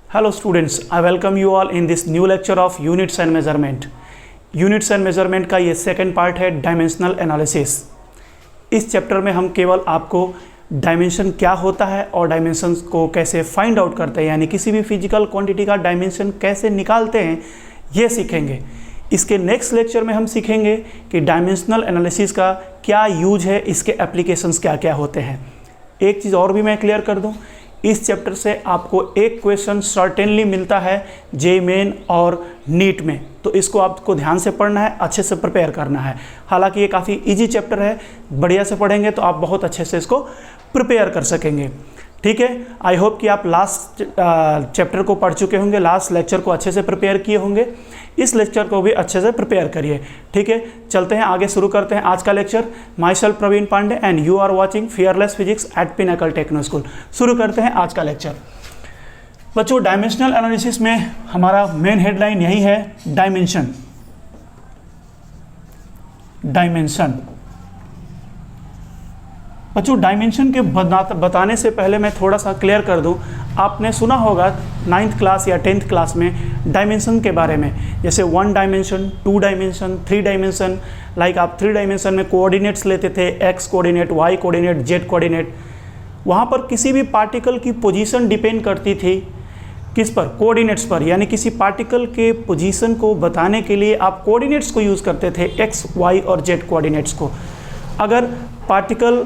Hello students, I welcome you all in this new lecture of Units and Measurement. Units and Measurement का ये second part है dimensional analysis. इस chapter में हम केवल आपको डायमेंशन क्या होता है और डायमेंशंस को कैसे फाइंड आउट करते हैं, यानी किसी भी फिजिकल क्वांटिटी का डायमेंशन कैसे निकालते हैं, ये सीखेंगे। इसके नेक्स्ट लेक्चर में हम सीखेंगे कि डायमेंशनल एनालिसिस का क्या यूज है, इसके एप्लीकेशंस क्या क्या होते हैं। एक चीज़ और भी मैं क्लियर कर दूं, इस चैप्टर से आपको एक क्वेश्चन सर्टेनली मिलता है जेईई मेन और नीट में, तो इसको आपको ध्यान से पढ़ना है, अच्छे से प्रिपेयर करना है। हालांकि ये काफ़ी इजी चैप्टर है, बढ़िया से पढ़ेंगे तो आप बहुत अच्छे से इसको प्रिपेयर कर सकेंगे। ठीक है, आई होप कि आप लास्ट चैप्टर को पढ़ चुके होंगे, लास्ट लेक्चर को अच्छे से प्रिपेयर किए होंगे। इस लेक्चर को भी अच्छे से प्रिपेयर करिए। ठीक है, चलते हैं आगे, शुरू करते हैं आज का lecture. Myself Praveen Pandey and you are watching fearless physics at pinnacle techno school. शुरू करते हैं आज का लेक्चर। बच्चों, डायमेंशनल एनालिसिस में हमारा मेन हेडलाइन यही है, डायमेंशन। डायमेंशन बच्चों, डायमेंशन के बताने से पहले मैं थोड़ा सा क्लियर कर दूं। आपने सुना होगा 9th क्लास या 10th क्लास में डायमेंशन के बारे में, जैसे 1 डायमेंशन, 2 डायमेंशन, 3 डायमेंशन। लाइक आप 3 डायमेंशन में कोऑर्डिनेट्स लेते थे, X coordinate, Y coordinate, Z coordinate. वहाँ पर किसी भी पार्टिकल की पोजीशन डिपेंड करती थी किस पर? कोऑर्डिनेट्स पर। यानी किसी पार्टिकल के पोजीशन को बताने के लिए आप कोऑर्डिनेट्स को यूज़ करते थे, एक्स, वाई और जेड कोऑर्डिनेट्स को। अगर पार्टिकल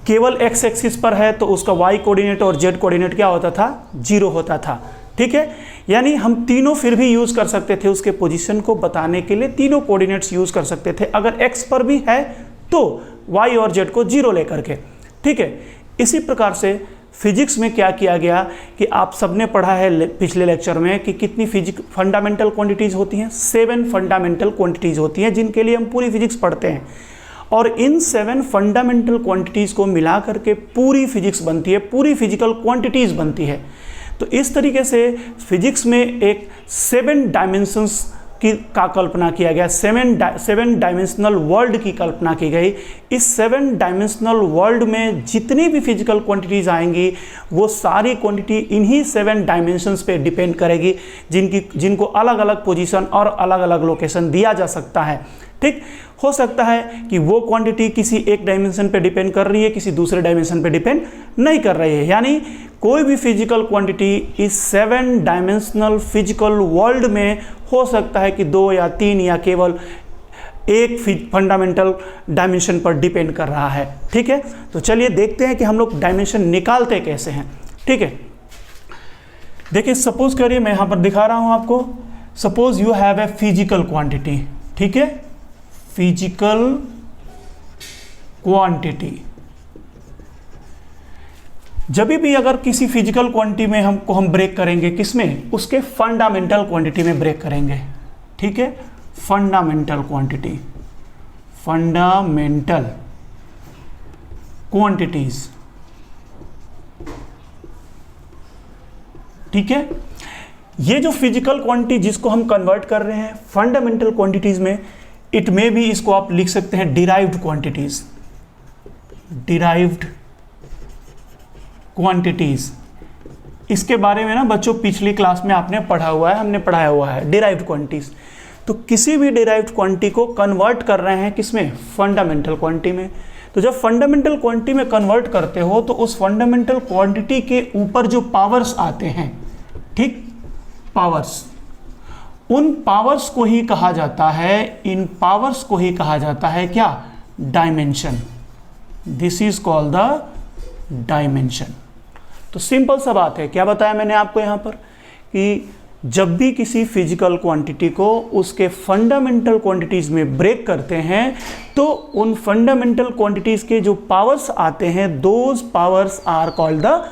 केवल एक्स एक्सिस पर है तो उसका वाई कोऑर्डिनेट और जेड कोऑर्डिनेट क्या होता था? 0 होता था। ठीक है, यानी हम तीनों फिर भी यूज़ कर सकते थे, उसके पोजीशन को बताने के लिए तीनों कोऑर्डिनेट्स यूज़ कर सकते थे। अगर एक्स पर भी है तो वाई और जेड को 0 लेकर के। ठीक है, इसी प्रकार से फिजिक्स में क्या किया गया कि आप सबने पढ़ा है पिछले लेक्चर में कि कितनी फंडामेंटल क्वांटिटीज़ होती हैं। 7 फंडामेंटल क्वांटिटीज़ होती हैं जिनके लिए हम पूरी फिजिक्स पढ़ते हैं, और इन 7 फंडामेंटल क्वांटिटीज़ को मिला करके पूरी फिजिक्स बनती है, पूरी फिजिकल क्वांटिटीज़ बनती है। तो इस तरीके से फिजिक्स में एक 7 डायमेंशंस का कल्पना किया गया, 7 डायमेंशनल वर्ल्ड की कल्पना की गई। इस 7 डायमेंशनल वर्ल्ड में जितनी भी फिजिकल क्वांटिटीज़ आएंगी वो सारी क्वांटिटी इन्हीं 7 डायमेंशंस पे डिपेंड करेगी, जिनको अलग अलग पोजीशन और अलग अलग लोकेशन दिया जा सकता है। ठीक, हो सकता है कि वो क्वांटिटी किसी एक डायमेंशन पे डिपेंड कर रही है, किसी दूसरे डायमेंशन पे डिपेंड नहीं कर रही है। यानी कोई भी फिजिकल क्वांटिटी इस 7 डायमेंशनल फिजिकल वर्ल्ड में हो सकता है कि 2 या 3 या केवल एक फंडामेंटल डायमेंशन पर डिपेंड कर रहा है। ठीक है, तो चलिए देखते हैं कि हम लोग डायमेंशन निकालते कैसे हैं। ठीक है, देखिए, सपोज करिए मैं यहाँ पर दिखा रहा हूँ आपको। Suppose you have a physical quantity. ठीक है, फिजिकल क्वांटिटी। जब भी अगर किसी फिजिकल क्वांटिटी में हम ब्रेक करेंगे, किसमें? उसके फंडामेंटल क्वांटिटी में ब्रेक करेंगे। ठीक है, फंडामेंटल क्वांटिटी, फंडामेंटल क्वांटिटीज। ठीक है, ये जो फिजिकल क्वांटिटी जिसको हम कन्वर्ट कर रहे हैं फंडामेंटल क्वांटिटीज में, इट में भी इसको आप लिख सकते हैं डिराइव्ड क्वांटिटीज। डिराइव्ड क्वांटिटीज, इसके बारे में ना बच्चों पिछली क्लास में आपने पढ़ा हुआ है, हमने पढ़ाया हुआ है डिराइव्ड क्वांटिटीज। तो किसी भी डिराइव्ड क्वांटिटी को कन्वर्ट कर रहे हैं किसमें? फंडामेंटल क्वांटिटी में। तो जब फंडामेंटल क्वांटिटी में कन्वर्ट करते हो तो उस फंडामेंटल क्वांटिटी के ऊपर जो पावर्स आते हैं, ठीक, पावर्स, उन पावर्स को ही कहा जाता है, इन पावर्स को ही कहा जाता है क्या? Dimension. This is called the dimension. तो सिंपल सा बात है, क्या बताया मैंने आपको यहां पर कि जब भी किसी फिजिकल क्वांटिटी को उसके फंडामेंटल क्वांटिटीज में ब्रेक करते हैं तो उन फंडामेंटल क्वांटिटीज के जो पावर्स आते हैं, those powers are called the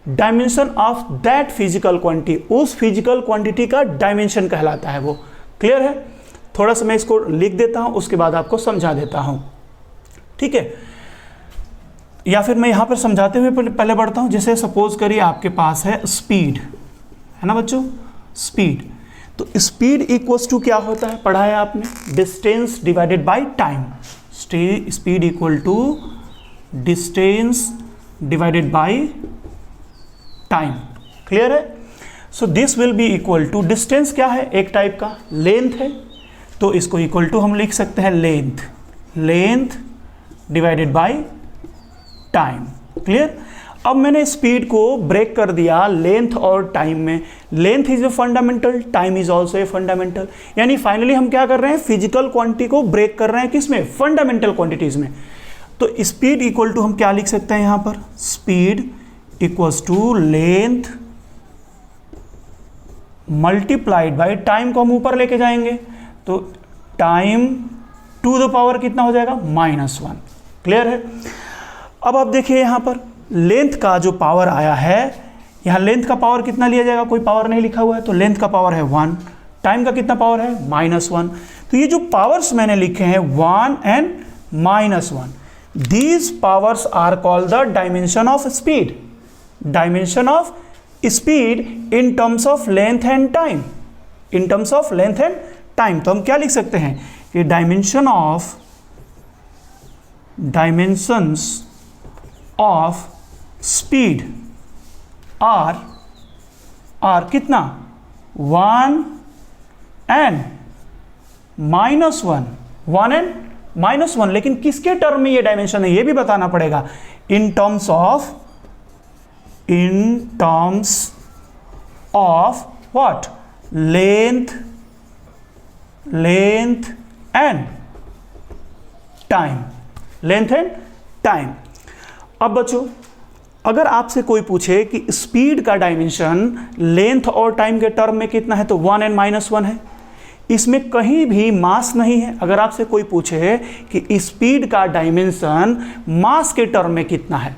dimension of that physical quantity. उस फिजिकल क्वांटिटी का डायमेंशन कहलाता है वो। क्लियर है? थोड़ा सा मैं इसको लिख देता हूं, उसके बाद आपको समझा देता हूं। ठीक है, या फिर मैं यहां पर समझाते हुए पहले बढ़ता हूं। जैसे सपोज करिए आपके पास है स्पीड, है ना बच्चों? स्पीड, तो स्पीड इक्वल्स टू क्या होता है? पढ़ा है आपने, distance divided by time. Speed equal to distance divided by time. Clear है? So this will be equal to, distance क्या है, एक टाइप का लेंथ है, तो इसको इक्वल टू हम लिख सकते हैं length divided by time. Clear. अब मैंने स्पीड को ब्रेक कर दिया लेंथ और टाइम में। Length is a fundamental, time is also a fundamental, यानी फाइनली हम क्या कर रहे हैं, फिजिकल क्वांटिटी को ब्रेक कर रहे हैं, किसमें, फंडामेंटल क्वांटिटीज में। तो स्पीड इक्वल टू हम क्या लिख सकते हैं यहां पर, speed equals to length multiplied by time को हम ऊपर लेके जाएंगे, तो टाइम टू द पावर कितना हो जाएगा, -1। क्लियर है। अब आप देखिए यहां पर लेंथ का जो पावर आया है, यहां लेंथ का पावर कितना लिया जाएगा, कोई पावर नहीं लिखा हुआ है, तो लेंथ का पावर है 1, टाइम का कितना पावर है, -1। तो ये जो पावर्स मैंने लिखे हैं 1 and -1, these powers are called the dimension of speed, dimension of speed in terms of length and time, in terms of length and time। तो हम क्या लिख सकते हैं कि dimensions of speed are कितना, 1 and -1, 1 and -1, लेकिन किसके टर्म में ये डायमेंशन है ये भी बताना पड़ेगा, in terms of what, length and time, length and time. अब बच्चों अगर आपसे कोई पूछे कि स्पीड का डायमेंशन लेंथ और टाइम के टर्म में कितना है, तो 1 एंड -1 है, इसमें कहीं भी मास नहीं है। अगर आपसे कोई पूछे कि स्पीड का डायमेंशन मास के टर्म में कितना है,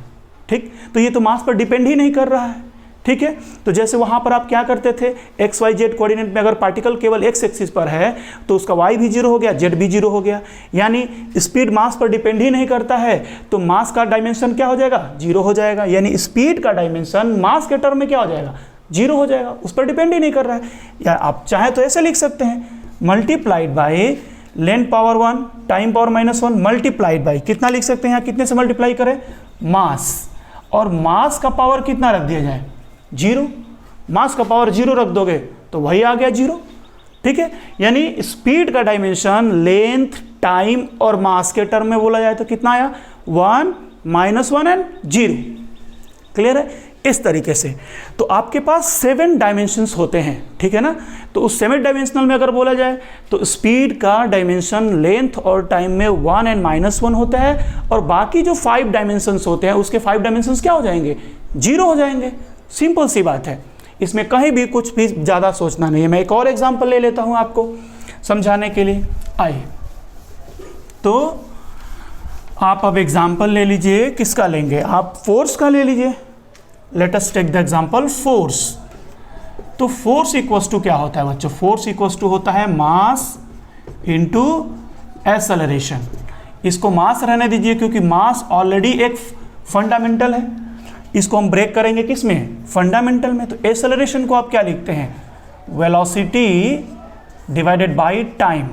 ठीक, तो ये तो मास पर डिपेंड ही नहीं कर रहा है। ठीक है, तो जैसे वहां पर आप क्या करते थे, एक्स वाई जेड कोऑर्डिनेट में अगर पार्टिकल केवल एक्स एक्सिस पर है तो उसका वाई भी 0 हो गया, जेड भी 0 हो गया, यानी स्पीड मास पर डिपेंड ही नहीं करता है, तो मास का डायमेंशन क्या हो जाएगा, 0 हो जाएगा। यानी स्पीड का डायमेंशन मास के टर्म में क्या हो जाएगा, 0 हो जाएगा, उस पर डिपेंड ही नहीं कर रहा है। या आप चाहे तो ऐसे लिख सकते हैं, multiplied by length power 1 time power -1 multiplied by, कितना लिख सकते हैं यहाँ, कितने से मल्टीप्लाई करें, मास, और मास का पावर कितना रख दिया जाए, 0। मास का पावर 0 रख दोगे तो वही आ गया 0। ठीक है, यानी स्पीड का डायमेंशन लेंथ, टाइम और मास के टर्म में बोला जाए तो कितना आया, 1 -1 एंड 0। क्लियर है। इस तरीके से तो आपके पास 7 डायमेंशंस होते हैं, ठीक है ना। तो उस 7 डायमेंशनल में अगर बोला जाए तो स्पीड का डायमेंशन लेंथ और टाइम में 1 एंड -1 होता है, और बाकी जो 5 डायमेंशंस होते हैं उसके 5 डायमेंशंस क्या हो जाएंगे, 0 हो जाएंगे। सिंपल सी बात है, इसमें कहीं भी कुछ भी ज़्यादा सोचना नहीं है। मैं एक और एग्जाम्पल ले लेता हूँ आपको समझाने के लिए। आइए, तो आप अब एग्जाम्पल ले लीजिए, किसका लेंगे आप, फोर्स का ले लीजिए। Let us take the example force. तो फोर्स इक्वल्स टू क्या होता है बच्चों, फोर्स इक्वल्स टू होता है मास इनटू एक्सेलरेशन। इसको मास रहने दीजिए क्योंकि मास ऑलरेडी एक फंडामेंटल है, इसको हम ब्रेक करेंगे किस में, फंडामेंटल में। तो एक्सेलरेशन को आप क्या लिखते हैं, वेलोसिटी डिवाइडेड बाय टाइम।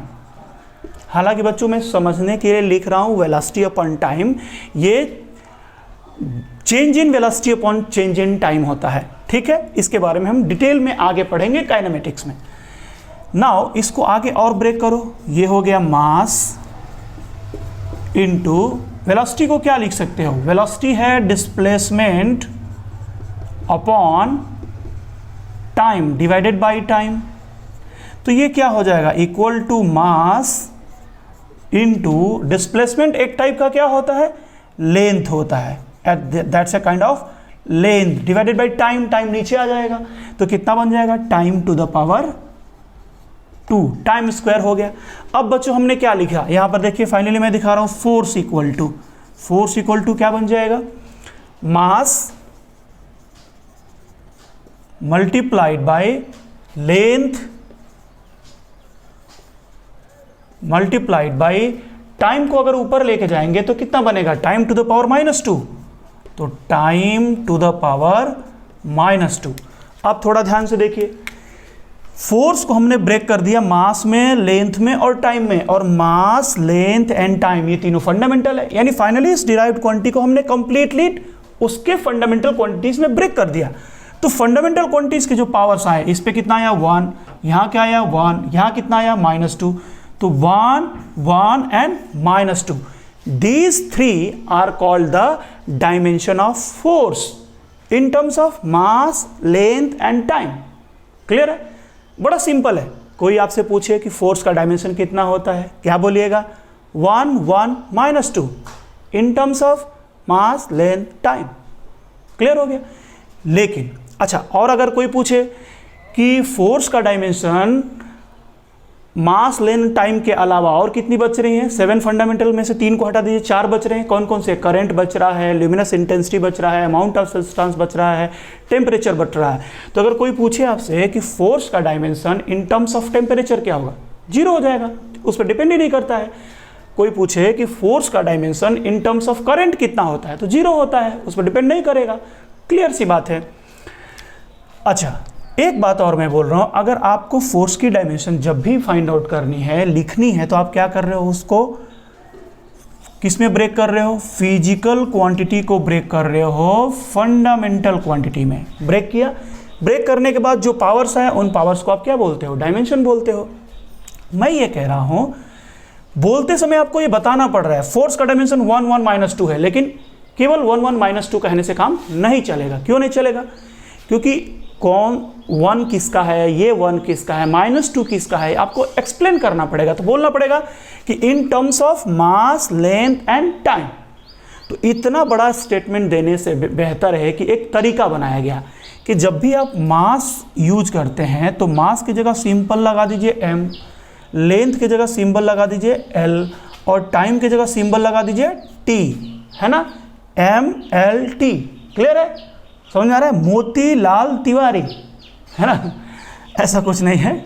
हालांकि बच्चों मैं समझने के लिए लिख रहा हूं वेलोसिटी अपॉन टाइम, ये change in velocity upon change in time होता है। ठीक है, इसके बारे में हम डिटेल में आगे पढ़ेंगे काइनेमेटिक्स में। नाउ इसको आगे और ब्रेक करो, ये हो गया मास इनटू वेलोसिटी को क्या लिख सकते हो, वेलोसिटी है displacement upon time divided by time. तो ये क्या हो जाएगा, equal to mass into displacement एक टाइप का क्या होता है, लेंथ होता है, that's a kind of length divided by time. Time नीचे आ जाएगा तो कितना बन जाएगा, time to the power 2, time square हो गया। अब बच्चों हमने क्या लिखा यहां पर देखिए, फाइनली मैं दिखा रहा हूं, फोर्स इक्वल टू क्या बन जाएगा, mass multiplied by length multiplied by time को अगर ऊपर लेके जाएंगे तो कितना बनेगा, टाइम टू द पावर -2, तो टाइम टू द पावर -2। अब थोड़ा ध्यान से देखिए, फोर्स को हमने ब्रेक कर दिया मास में, लेंथ में और टाइम में, और मास, लेंथ एंड टाइम ये तीनों फंडामेंटल है। यानी फाइनली इस डिराइव्ड क्वांटिटी को हमने कंप्लीटली उसके फंडामेंटल क्वांटिटीज में ब्रेक कर दिया। तो फंडामेंटल क्वांटिटीज के जो पावर्स आए, इस पे कितना आया 1, यहाँ क्या आया 1, यहाँ कितना आया -2, तो 1, 1 and -2, these three are called the dimension of force in terms of mass, length and time. Clear है? बड़ा सिंपल है। कोई आपसे पूछे कि फोर्स का डायमेंशन कितना होता है, क्या बोलिएगा 1, 1, -2 in terms of mass, length, time. Clear हो गया? लेकिन अच्छा, और अगर कोई पूछे कि फोर्स का डायमेंशन मास, लेंथ, टाइम के अलावा और कितनी बच रही हैं, 7 फंडामेंटल में से 3 को हटा दीजिए, 4 बच रहे हैं। कौन कौन से? करंट बच रहा है, ल्यूमिनस इंटेंसिटी बच रहा है, अमाउंट ऑफ सब्सटेंस बच रहा है, टेम्परेचर बच रहा है। तो अगर कोई पूछे आपसे कि फोर्स का dimension in terms of temperature क्या होगा, 0 हो जाएगा, उस पर डिपेंड ही नहीं करता है। कोई पूछे कि फोर्स का dimension in terms of current कितना होता है, तो 0 होता है, उस पर डिपेंड नहीं करेगा। क्लियर सी बात है। अच्छा, एक बात और मैं बोल रहा हूं, अगर आपको फोर्स की डायमेंशन जब भी फाइंड आउट करनी है, लिखनी है, तो आप क्या कर रहे हो, उसको किस में ब्रेक कर रहे हो? फिजिकल क्वांटिटी को ब्रेक कर रहे हो फंडामेंटल क्वांटिटी में। ब्रेक किया, ब्रेक करने के बाद जो पावर्स है, उन पावर्स को आप क्या बोलते हो? डायमेंशन बोलते हो। मैं ये कह रहा हूं, बोलते समय आपको ये बताना पड़ रहा है फोर्स का डायमेंशन 1, 1, -2 है, लेकिन केवल 1, 1, -2 कहने से काम नहीं चलेगा। क्यों नहीं चलेगा? क्योंकि कौन 1 किसका है, ये 1 किसका है, -2 किसका है, आपको एक्सप्लेन करना पड़ेगा। तो बोलना पड़ेगा कि in terms of mass, length and time. तो इतना बड़ा स्टेटमेंट देने से बेहतर है कि एक तरीका बनाया गया कि जब भी आप मास यूज करते हैं तो मास की जगह सिंबल लगा दीजिए m, लेंथ की जगह सिंबल लगा दीजिए l, और टाइम की जगह सिंबल लगा दीजिए t, है ना, MLT। क्लियर है? समझ में आ रहा है? मोतीलाल तिवारी, है ना, ऐसा कुछ नहीं है,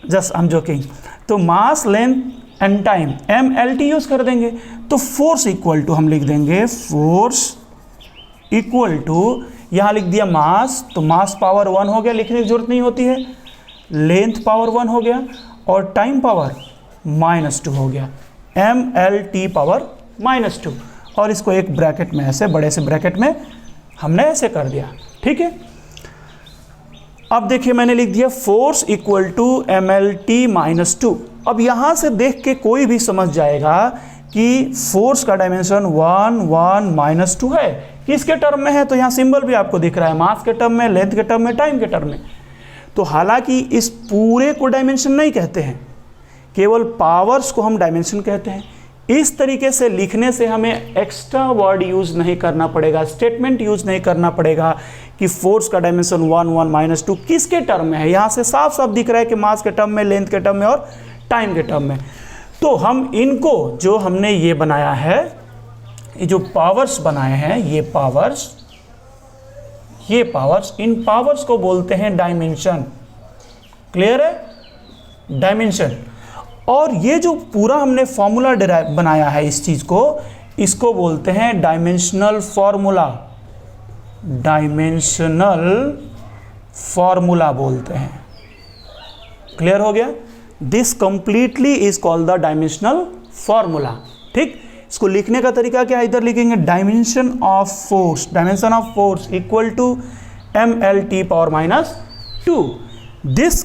जस्ट आई एम जोकिंग। तो mass, length and time, MLT use कर देंगे। तो फोर्स इक्वल टू हम लिख देंगे, फोर्स इक्वल टू, यहाँ लिख दिया मास, तो मास पावर 1 हो गया, लिखने की जरूरत नहीं होती है, लेंथ पावर 1 हो गया, और टाइम पावर -2 हो गया, MLT पावर -2। और इसको एक ब्रैकेट में, ऐसे बड़े से ब्रैकेट में हमने ऐसे कर दिया। ठीक है? अब देखिए, मैंने लिख दिया फोर्स इक्वल टू MLT -2। अब यहां से देख के कोई भी समझ जाएगा कि फोर्स का डायमेंशन 1, 1, -2 है। किसके टर्म में है? तो यहाँ सिंबल भी आपको दिख रहा है, मास के टर्म में, लेंथ के टर्म में, टाइम के टर्म में। तो हालांकि इस पूरे को डायमेंशन नहीं कहते हैं, केवल पावर्स को हम डायमेंशन कहते हैं। इस तरीके से लिखने से हमें एक्स्ट्रा वर्ड यूज नहीं करना पड़ेगा, स्टेटमेंट यूज नहीं करना पड़ेगा कि फोर्स का डायमेंशन 1, 1, -2 किसके टर्म में है। यहाँ से साफ साफ दिख रहा है कि मास के टर्म में, लेंथ के टर्म में और टाइम के टर्म में। तो हम इनको, जो हमने ये बनाया है, ये जो पावर्स बनाए हैं, ये पावर्स, इन पावर्स को बोलते हैं डायमेंशन। क्लियर है? डायमेंशन। और ये जो पूरा हमने फॉर्मूला बनाया है इस चीज को, इसको बोलते हैं डायमेंशनल फॉर्मूला। डायमेंशनल फॉर्मूला बोलते हैं। क्लियर हो गया? This completely is called the dimensional formula. ठीक? इसको लिखने का तरीका क्या? इधर लिखेंगे dimension of force equal to MLT power -2। This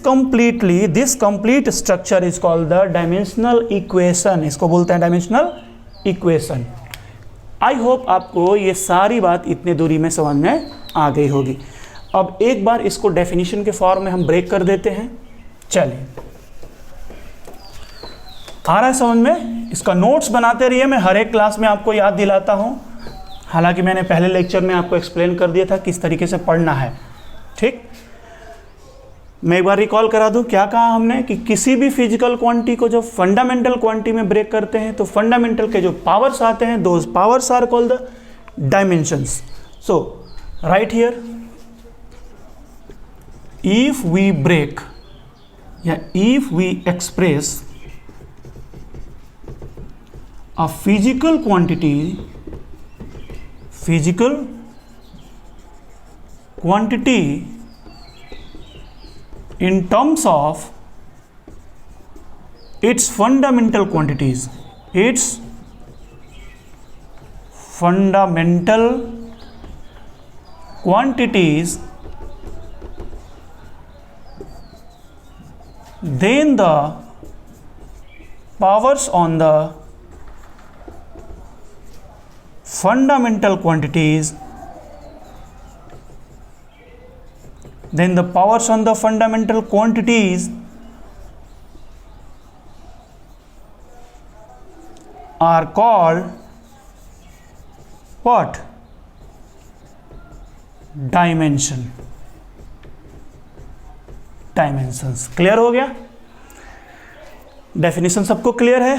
complete structure is called the dimensional equation. इसको बोलते हैं डायमेंशनल इक्वेशन। आई होप आपको ये सारी बात इतने दूरी में समझ में आ गई होगी। अब एक बार इसको डेफिनेशन के फॉर्म में हम ब्रेक कर देते हैं। चलिए, आ रहा है समझ में? इसका नोट्स बनाते रहिए, मैं हर एक क्लास में आपको याद दिलाता हूं। हालांकि मैंने पहले लेक्चर में आपको एक्सप्लेन कर दिया था किस तरीके से पढ़ना है। ठीक, मैं एक बार रिकॉल करा दूं, क्या कहा हमने कि किसी भी फिजिकल क्वांटिटी को जब फंडामेंटल क्वांटिटी में ब्रेक करते हैं तो फंडामेंटल के जो पावर्स आते हैं, those powers are called the dimensions. So right here, if we break या if we express a physical quantity in terms of its fundamental quantities, then the powers on the fundamental quantities, then the powers on the fundamental quantities are called what? Dimension. Dimensions. Clear हो गया? Definition सबको clear है?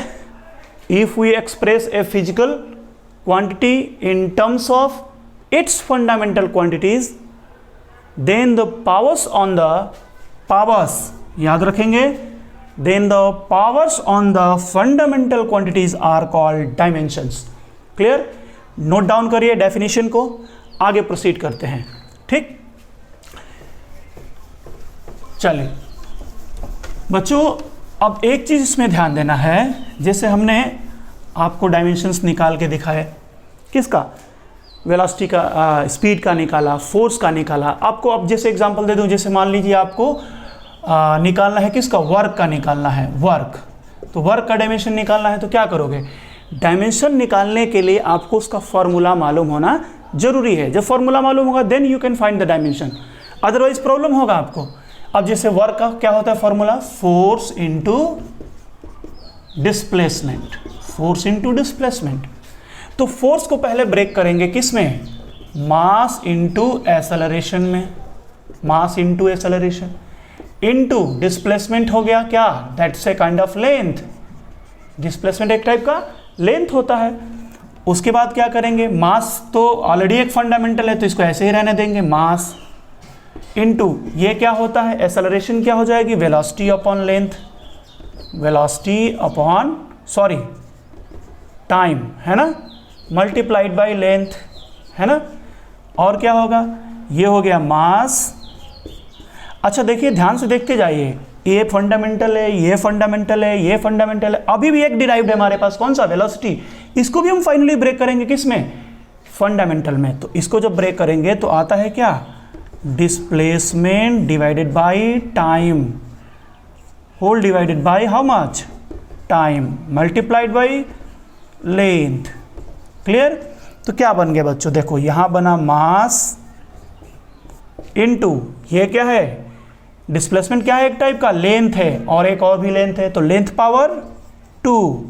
If we express a physical quantity in terms of its fundamental quantities, then the powers on the powers, याद रखेंगे, then the powers on the fundamental quantities are called dimensions. Clear? Note down करिए definition को, आगे proceed करते हैं. ठीक, चलिए बच्चों, अब एक चीज इसमें ध्यान देना है. जैसे हमने आपको डायमेंशंस निकाल के दिखाए, किसका? वेलोसिटी का, स्पीड का निकाला, फोर्स का निकाला. आपको अब जैसे एग्जांपल दे दूं, जैसे मान लीजिए आपको निकालना है किसका? वर्क का निकालना है. वर्क, तो वर्क का डायमेंशन निकालना है तो क्या करोगे? डायमेंशन निकालने के लिए आपको उसका फॉर्मूला मालूम होना जरूरी है. जब फॉर्मूला मालूम होगा then you can find the dimension, otherwise problem होगा आपको. अब जैसे वर्क का क्या होता है formula? Force into displacement. Force into displacement. तो फोर्स को पहले ब्रेक करेंगे किस में? मास इनटू एक्सेलरेशन में. Mass into acceleration into displacement हो गया क्या? That's a kind of length. Displacement एक टाइप का लेंथ होता है. उसके बाद क्या करेंगे? मास तो ऑलरेडी एक फंडामेंटल है तो इसको ऐसे ही रहने देंगे. मास इनटू ये क्या होता है? एक्सेलरेशन क्या हो जाएगी? Velocity upon length. Velocity upon time, है ना, मल्टीप्लाइड बाय लेंथ, है ना. और क्या होगा? ये हो गया मास. अच्छा देखिए, ध्यान से देखते जाइए, ये फंडामेंटल है, ये फंडामेंटल है, ये फंडामेंटल है. अभी भी एक डिराइव्ड है हमारे पास, कौन सा? वेलोसिटी. इसको भी हम फाइनली ब्रेक करेंगे किस में? फंडामेंटल में. तो इसको जब ब्रेक करेंगे तो आता है क्या? Displacement divided by time, whole divided by how much? Time, multiplied by length. Clear? तो क्या बन गया बच्चों? देखो यहां बना मास इनटू ये क्या है? डिस्प्लेसमेंट क्या है? एक टाइप का लेंथ है, और एक और भी लेंथ है, तो length power 2,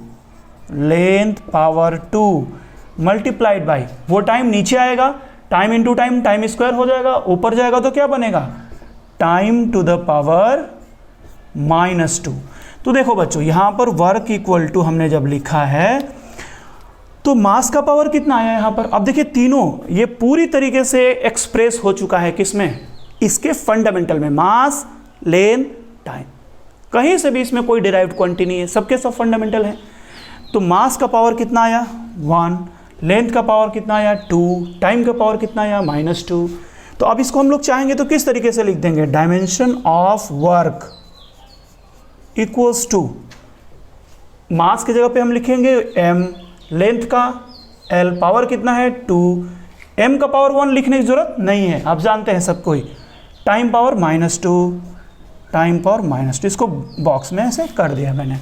length power 2 multiplied by वो टाइम नीचे आएगा, time into time, time square हो जाएगा, ऊपर जाएगा तो क्या बनेगा? Time to the power -2. तो देखो बच्चों, यहां पर वर्क इक्वल टू हमने जब लिखा है तो मास का पावर कितना आया यहां पर? अब देखिए तीनों ये पूरी तरीके से एक्सप्रेस हो चुका है किसमें? इसके फंडामेंटल में. मास, लेंथ, टाइम, कहीं से भी इसमें कोई डिराइव्ड क्वांटिटी नहीं है, सबके सब फंडामेंटल है. तो मास का पावर कितना आया? 1. लेंथ का पावर कितना आया? 2. टाइम का पावर कितना आया? -2. तो अब इसको हम लोग चाहेंगे तो किस तरीके से लिख देंगे? Dimension of work equals to, mass की जगह पे हम लिखेंगे m, लेंथ का l, पावर कितना है? 2. m का पावर 1 लिखने की जरूरत नहीं है, आप जानते हैं सब कोई. टाइम पावर -2, टाइम पावर -2, इसको बॉक्स में ऐसे कर दिया मैंने.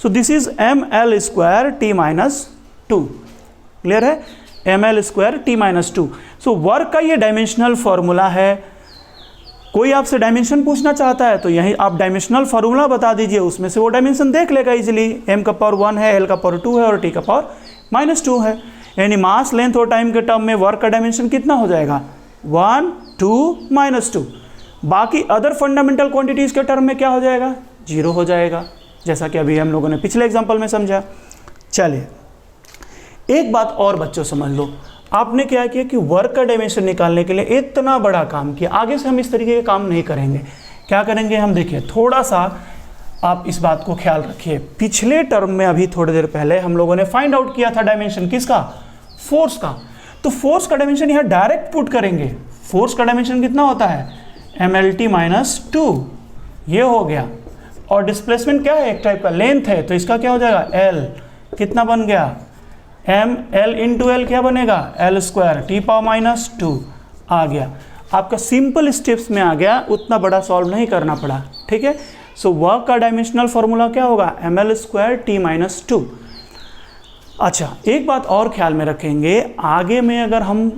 सो this is ml square t -2. Clear है? ml square t -2. So work का ये डायमेंशनल फॉर्मूला है. कोई आपसे डायमेंशन पूछना चाहता है तो यही आप डायमेंशनल फॉर्मूला बता दीजिए, उसमें से वो डायमेंशन देख लेगा इजीली. m का पावर 1 है, l का पावर 2 है और t का पावर -2 है. यानी मास, लेंथ और टाइम के टर्म में वर्क का डायमेंशन कितना हो जाएगा? 1, 2, -2. बाकी अदर फंडामेंटल क्वांटिटीज के टर्म में क्या हो जाएगा? 0 हो जाएगा, जैसा कि अभी हम लोगों ने पिछले एग्जाम्पल में समझा. चलिए एक बात और बच्चों समझ लो, आपने क्या किया कि वर्क का डायमेंशन निकालने के लिए इतना बड़ा काम किया. आगे से हम इस तरीके के काम नहीं करेंगे. क्या करेंगे हम? देखिए थोड़ा सा आप इस बात को ख्याल रखिए. पिछले टर्म में अभी थोड़ी देर पहले हम लोगों ने फाइंड आउट किया था डायमेंशन किसका? फोर्स का. तो फोर्स का डायमेंशन यहाँ डायरेक्ट पुट करेंगे. फोर्स का डायमेंशन कितना होता है? mlt -2, ये हो गया. और डिस्प्लेसमेंट क्या है? एक टाइप का लेंथ है, तो इसका क्या हो जाएगा? l. कितना बन गया? l इंटू एल क्या बनेगा? l स्क्वायर t पावर -2 आ गया. आपका सिंपल स्टेप्स में आ गया, उतना बड़ा सॉल्व नहीं करना पड़ा. ठीक है? सो वर्क का डायमेंशनल फॉर्मूला क्या होगा, ml²t-2। अच्छा, एक बात और ख्याल में रखेंगे, आगे में अगर हम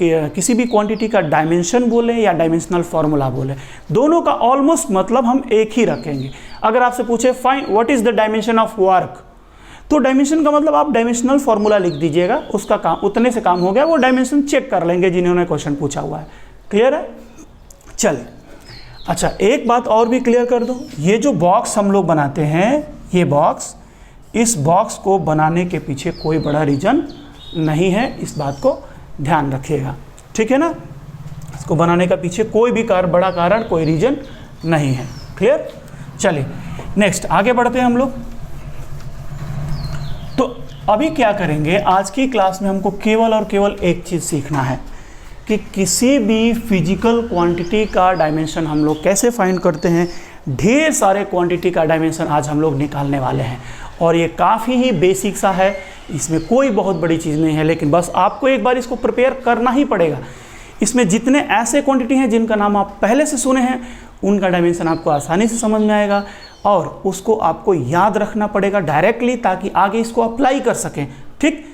किसी भी क्वांटिटी का डायमेंशन बोले या डायमेंशनल फार्मूला बोले, दोनों का ऑलमोस्ट मतलब हम एक ही रखेंगे। अगर आपसे पूछे find what is the dimension of work, तो डायमेंशन का मतलब आप डायमेंशनल फार्मूला लिख दीजिएगा, उसका काम उतने से काम हो गया। वो डायमेंशन चेक कर लेंगे जिन्होंने क्वेश्चन पूछा हुआ है। क्लियर है? चलिए, अच्छा एक बात और भी क्लियर कर दो, ये जो बॉक्स हम लोग बनाते हैं, ये बॉक्स, इस बॉक्स को बनाने के पीछे कोई बड़ा रीजन नहीं है, इस बात को ध्यान रखिएगा, ठीक है ना। इसको बनाने का पीछे कोई भी बड़ा कारण, कोई रीजन नहीं है। क्लियर? चलिए नेक्स्ट आगे बढ़ते हैं हम लोग। तो अभी क्या करेंगे, आज की क्लास में हमको केवल और केवल एक चीज़ सीखना है कि किसी भी फिजिकल क्वांटिटी का डायमेंशन हम लोग कैसे फाइंड करते हैं। ढेर सारे क्वांटिटी का डायमेंशन आज हम लोग निकालने वाले हैं और ये काफ़ी ही बेसिक सा है, इसमें कोई बहुत बड़ी चीज़ नहीं है, लेकिन बस आपको एक बार इसको प्रिपेयर करना ही पड़ेगा। इसमें जितने ऐसे क्वांटिटी हैं जिनका नाम आप पहले से सुने हैं, उनका डायमेंशन आपको आसानी से समझ में आएगा और उसको आपको याद रखना पड़ेगा डायरेक्टली, ताकि आगे इसको अप्लाई कर सकें। ठीक,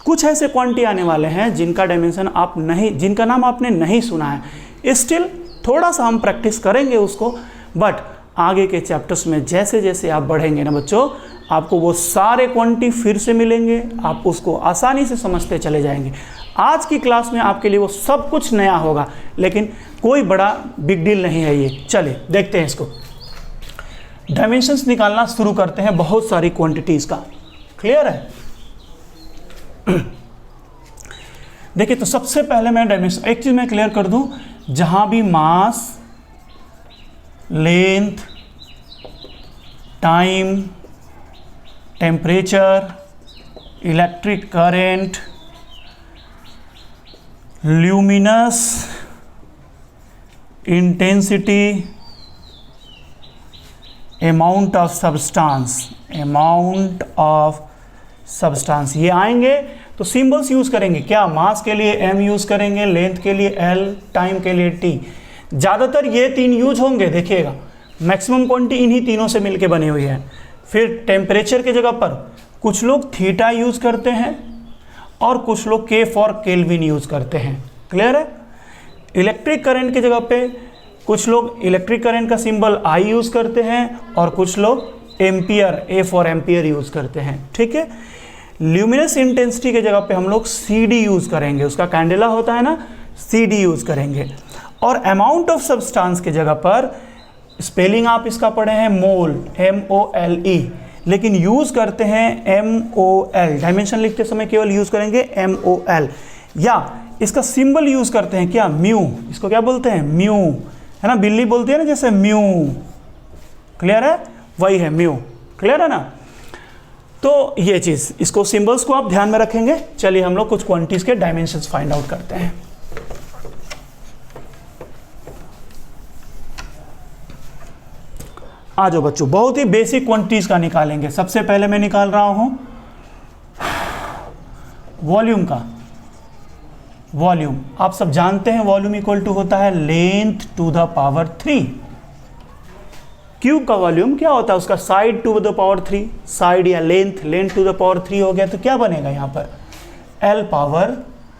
कुछ ऐसे क्वांटिटी आने वाले हैं जिनका डायमेंशन आप नहीं, जिनका नाम आपने नहीं सुना है। स्टिल थोड़ा सा हम प्रैक्टिस करेंगे उसको, बट आगे के चैप्टर्स में जैसे जैसे आप बढ़ेंगे ना बच्चों, आपको वो सारे क्वांटिटी फिर से मिलेंगे, आप उसको आसानी से समझते चले जाएंगे। आज की क्लास में आपके लिए वो सब कुछ नया होगा, लेकिन कोई बड़ा बिग डील नहीं है ये। चलिए देखते हैं इसको, डायमेंशंस निकालना शुरू करते हैं बहुत सारी क्वांटिटीज़ का। क्लियर है? देखिए, तो सबसे पहले मैं डायमेंशन, एक चीज़ मैं क्लियर कर दूं, जहां भी mass, length, time, temperature, electric current, luminous intensity, amount of substance, ये आएंगे तो सिंबल्स यूज़ करेंगे। क्या? मास के लिए m यूज़ करेंगे, लेंथ के लिए l, टाइम के लिए t। ज़्यादातर ये तीन यूज होंगे, देखिएगा मैक्सिमम क्वांटिटी इन्हीं तीनों से मिलके बनी हुई है। फिर टेम्परेचर की जगह पर कुछ लोग थीटा यूज़ करते हैं और कुछ लोग K फॉर केल्विन यूज़ करते हैं। क्लियर है? इलेक्ट्रिक करंट की जगह पे कुछ लोग इलेक्ट्रिक करंट का सिंबल I यूज़ करते हैं और कुछ लोग ampere, A for ampere use करते हैं। ठीक है? ल्यूमिनस इंटेंसिटी के जगह पे हम लोग CD यूज़ करेंगे, उसका कैंडेला होता है ना, CD यूज़ करेंगे। और अमाउंट ऑफ सब्सटेंस के जगह पर स्पेलिंग आप इसका पढ़े हैं मोल, MOLE, लेकिन यूज़ करते हैं MOL। डायमेंशन लिखते समय केवल यूज़ करेंगे MOL, या इसका सिंबल यूज़ करते हैं क्या, म्यू। इसको क्या बोलते हैं? म्यू, है ना, बिल्ली बोलती है ना जैसे म्यू। क्लियर है? वही है म्यू। क्लियर है ना? तो ये चीज़, इसको सिंबल्स को आप ध्यान में रखेंगे। चलिए हम लोग कुछ क्वांटिटीज़ के डायमेंशंस फाइंड आउट करते हैं। आ जाओ बच्चों, बहुत ही बेसिक क्वांटिटीज़ का निकालेंगे। सबसे पहले मैं निकाल रहा हूं वॉल्यूम का। वॉल्यूम आप सब जानते हैं, वॉल्यूम इक्वल टू होता है length to the power 3। Cube का वॉल्यूम क्या होता है? उसका side to the power 3, side या लेंथ टू द पावर 3 हो गया, तो क्या बनेगा यहाँ पर? L पावर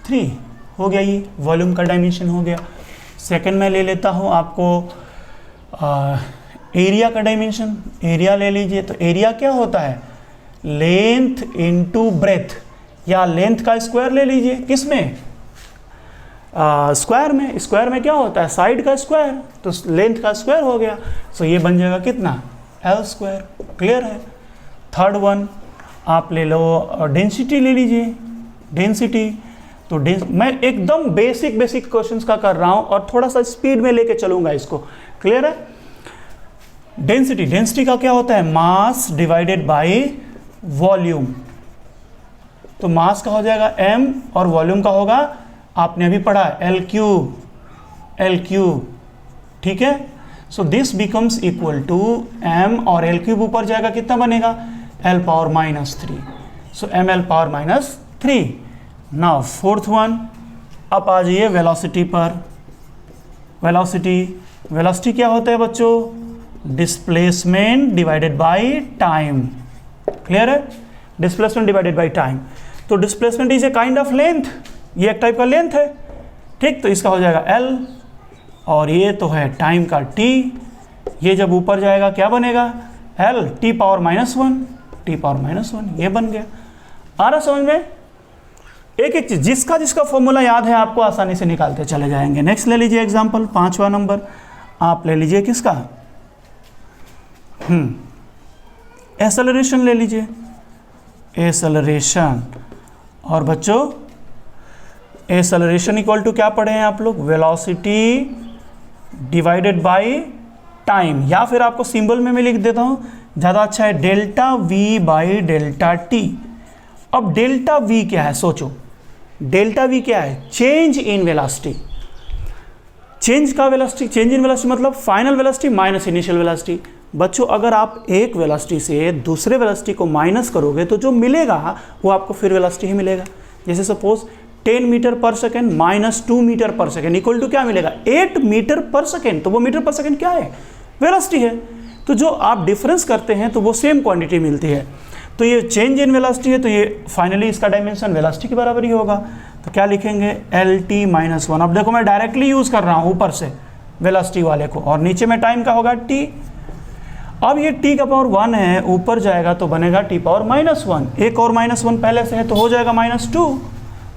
3 हो गया, ये वॉल्यूम का डायमेंशन हो गया। सेकंड में ले लेता हूँ आपको एरिया का डायमेंशन। एरिया ले लीजिए, तो एरिया क्या होता है? लेंथ इनटू ब्रेथ, या लेंथ का स्क्वायर ले लीजिए। किस में? स्क्वायर में। स्क्वायर में क्या होता है? साइड का स्क्वायर, तो लेंथ का स्क्वायर हो गया। सो ये बन जाएगा कितना? L square. क्लियर है? थर्ड वन आप ले लो, डेंसिटी ले लीजिए। डेंसिटी, तो मैं एकदम बेसिक क्वेश्चंस का कर रहा हूँ और थोड़ा सा स्पीड में लेके चलूँगा इसको। क्लियर है? डेंसिटी का क्या होता है? Mass divided by volume. तो मास का हो जाएगा m और वॉल्यूम का होगा, आपने अभी पढ़ा, L क्यूब। ठीक है? So this becomes equal to m और L क्यूब ऊपर जाएगा, कितना बनेगा? L power -3। So mL power -3। Now fourth one, अब आ जाइए वेलोसिटी पर। वेलोसिटी क्या होता है बच्चों? Displacement divided by time. Clear है? Displacement divided by time. तो displacement is a kind of length, ये एक टाइप का लेंथ है, ठीक। तो इसका हो जाएगा L, और ये तो है टाइम का T। ये जब ऊपर जाएगा क्या बनेगा? L T power minus one, T power minus one, ये बन गया। आ रहा समझ में? एक एक चीज जिसका जिसका फॉर्मूला याद है आपको आसानी से निकालते चले जाएंगे। नेक्स्ट ले लीजिए एग्जांपल, 5वां नंबर आप ले लीजिए किसका? एक्सेलरेशन ले लीजिए, एक्सेलरेशन। और बच्चों एक्सेलरेशन इक्वल टू क्या पढ़े हैं आप लोग? वेलोसिटी डिवाइडेड बाय टाइम, या फिर आपको सिंबल में मैं लिख देता हूं, ज़्यादा अच्छा है, delta we by delta T. अब डेल्टा वी क्या है सोचो, डेल्टा वी क्या है? Change in velocity. चेंज का वेलोसिटी, चेंज इन वेलोसिटी मतलब final velocity minus initial velocity. बच्चों अगर आप एक वेलोसिटी से दूसरे वेलोसिटी को माइनस करोगे तो जो मिलेगा वो आपको फिर वेलोसिटी ही मिलेगा। जैसे सपोज 10 मीटर पर सेकेंड माइनस 2 मीटर पर सेकेंड इक्वल टू क्या मिलेगा? 8 मीटर पर सेकेंड। तो वो मीटर पर सेकेंड क्या है? वेलोसिटी है। तो जो आप डिफरेंस करते हैं तो वो सेम क्वांटिटी मिलती है। तो ये चेंज इन वेलोसिटी है, तो ये फाइनली इसका डायमेंशन वेलोसिटी के बराबर ही होगा। तो क्या लिखेंगे? LT minus one. अब देखो मैं डायरेक्टली यूज़ कर रहा हूँ ऊपर से वेलोसिटी वाले को, और नीचे में टाइम का होगा T। अब ये T का पावर 1 है, ऊपर जाएगा तो बनेगा T पावर माइनस वन। एक और माइनस वन पहले से है तो हो जाएगा -2।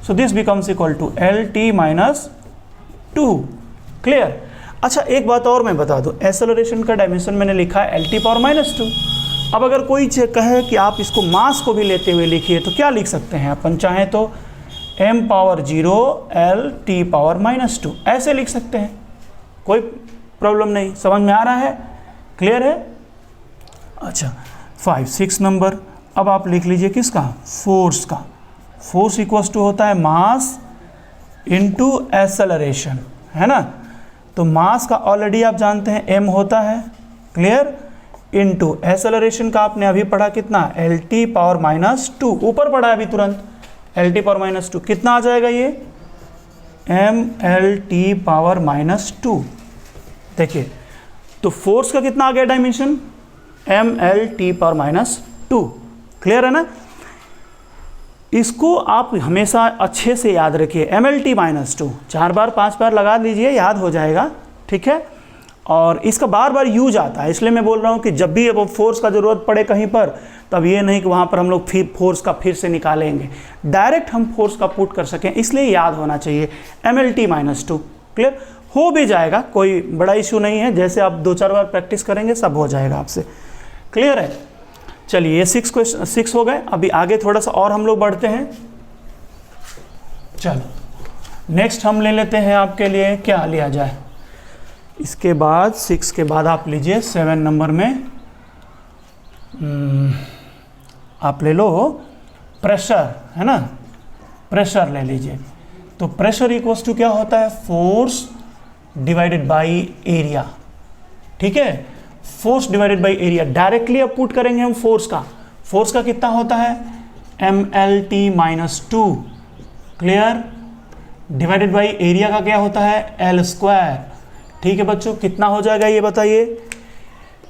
So this becomes equal to LT minus 2। Clear? अच्छा एक बात और मैं बता दूं, एक्सेलरेशन का डायमेंशन मैंने लिखा है LT पावर -2। अब अगर कोई कहे कि आप इसको मास को भी लेते हुए लिखिए तो क्या लिख सकते हैं अपन? चाहें तो m पावर 0 LT पावर -2 ऐसे लिख सकते हैं, कोई प्रॉब्लम नहीं। समझ में आ रहा है? क्लियर है? अच्छा 6 नंबर अब आप लिख लीजिए किसका? फोर्स का। फोर्स इक्वल्स टू होता है मास इनटू एक्सेलरेशन, है ना। तो मास का ऑलरेडी आप जानते हैं m होता है, क्लियर, इनटू एक्सेलरेशन का आपने अभी पढ़ा कितना? LT पावर -2, ऊपर पढ़ा है अभी तुरंत, LT पावर -2 कितना आ जाएगा ये? MLT power -2। देखिए तो फोर्स का कितना आ गया डायमेंशन? MLT power -2। क्लियर है ना? इसको आप हमेशा अच्छे से याद रखिए, MLT -2 4 बार 5 बार लगा लीजिए, याद हो जाएगा, ठीक है। और इसका बार बार यूज आता है, इसलिए मैं बोल रहा हूँ कि जब भी अब फोर्स का ज़रूरत पड़े कहीं पर, तब ये नहीं कि वहाँ पर हम लोग फिर फोर्स का फिर से निकालेंगे, डायरेक्ट हम फोर्स का पुट कर सकें, इसलिए याद होना चाहिए MLT -2। क्लियर? हो भी जाएगा, कोई बड़ा इशू नहीं है, जैसे आप 2-4 बार प्रैक्टिस करेंगे सब हो जाएगा आपसे। क्लियर है? चलिए ये 6 हो गए। अभी आगे थोड़ा सा और हम लोग बढ़ते हैं। चलो नेक्स्ट हम ले लेते हैं, आपके लिए क्या लिया जाए? इसके बाद 6 के बाद आप लीजिए 7 नंबर में आप ले लो प्रेशर, है ना। प्रेशर ले लीजिए। तो प्रेशर इक्वल्स टू क्या होता है? फोर्स डिवाइडेड बाय एरिया, ठीक है। Force divided by area directly अब पुट करेंगे हम फोर्स का कितना होता है? MLT -2। Clear? Divided by area का क्या होता है? L²। ठीक है बच्चों, कितना हो जाएगा ये बताइए?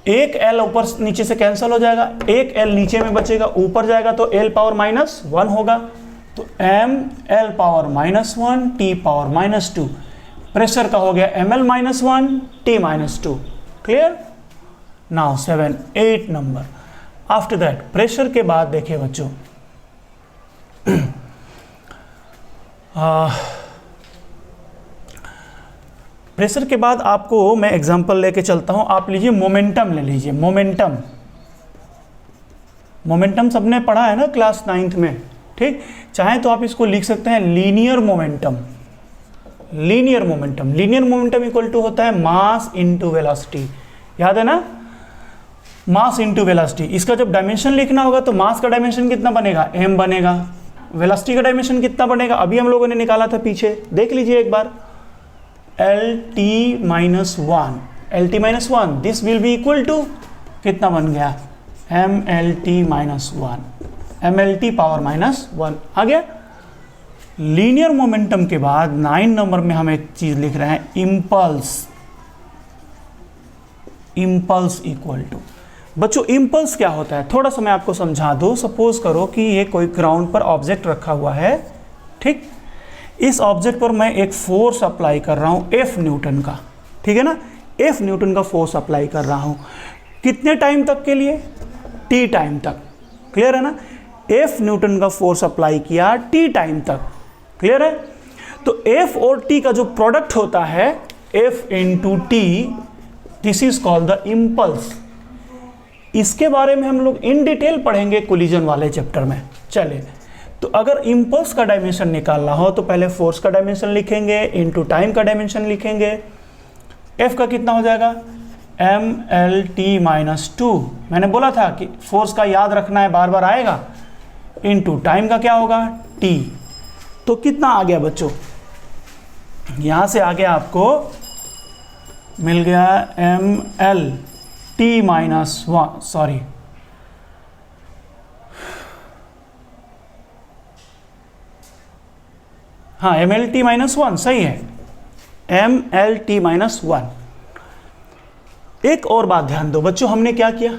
एक L ऊपर नीचे से कैंसिल हो जाएगा, एक L नीचे में बचेगा, ऊपर जाएगा तो L पावर -1 होगा। तो ML power -1 T power -2। Pressure का हो गया ML -1 T -2। Clear? Now 7, 8 number. After that pressure के बाद देखिए बच्चों, प्रेशर के बाद आपको मैं एग्जांपल लेके चलता हूं। आप लीजिए मोमेंटम ले लीजिए। मोमेंटम सबने पढ़ा है ना क्लास 9th में, ठीक। चाहे तो आप इसको लिख सकते हैं linear momentum. Linear momentum equal to होता है मास इनटू वेलोसिटी, याद है ना, मास इनटू वेलोसिटी। इसका जब डायमेंशन लिखना होगा तो मास का डायमेंशन कितना बनेगा? m बनेगा। वेलोसिटी का डायमेंशन कितना बनेगा? अभी हम लोगों ने निकाला था पीछे, देख लीजिए एक बार, LT -1 this will be equal to कितना बन गया? MLT -1, MLT पावर -1 आ गया। लीनियर मोमेंटम के बाद 9 नंबर में हम एक चीज लिख रहे हैं, इम्पल्स। इम्पल्स इक्वल टू, बच्चों इम्पल्स क्या होता है थोड़ा सा मैं आपको समझा दूँ। सपोज करो कि ये कोई ग्राउंड पर ऑब्जेक्ट रखा हुआ है, ठीक, इस ऑब्जेक्ट पर मैं एक फोर्स अप्लाई कर रहा हूँ F न्यूटन का, ठीक है ना, F न्यूटन का फोर्स अप्लाई कर रहा हूँ। कितने टाइम तक के लिए? T टाइम तक, क्लियर है ना। F न्यूटन का फोर्स अप्लाई किया T टाइम तक, क्लियर है। तो F और T का जो प्रोडक्ट होता है F into T, this is called the impulse. इसके बारे में हम लोग इन डिटेल पढ़ेंगे कोलिजन वाले चैप्टर में। चलिए, तो अगर इम्पल्स का डायमेंशन निकालना हो तो पहले फोर्स का डायमेंशन लिखेंगे, इनटू टाइम का डायमेंशन लिखेंगे। F का कितना हो जाएगा? mlt-2, मैंने बोला था कि फोर्स का याद रखना है, बार बार आएगा, इनटू टाइम का क्या होगा? t। तो कितना आ गया बच्चों? यहां से आगे आपको मिल गया mlt-1, सॉरी, हाँ mlt-1 सही है, mlt-1। एक और बात ध्यान दो बच्चों, हमने क्या किया,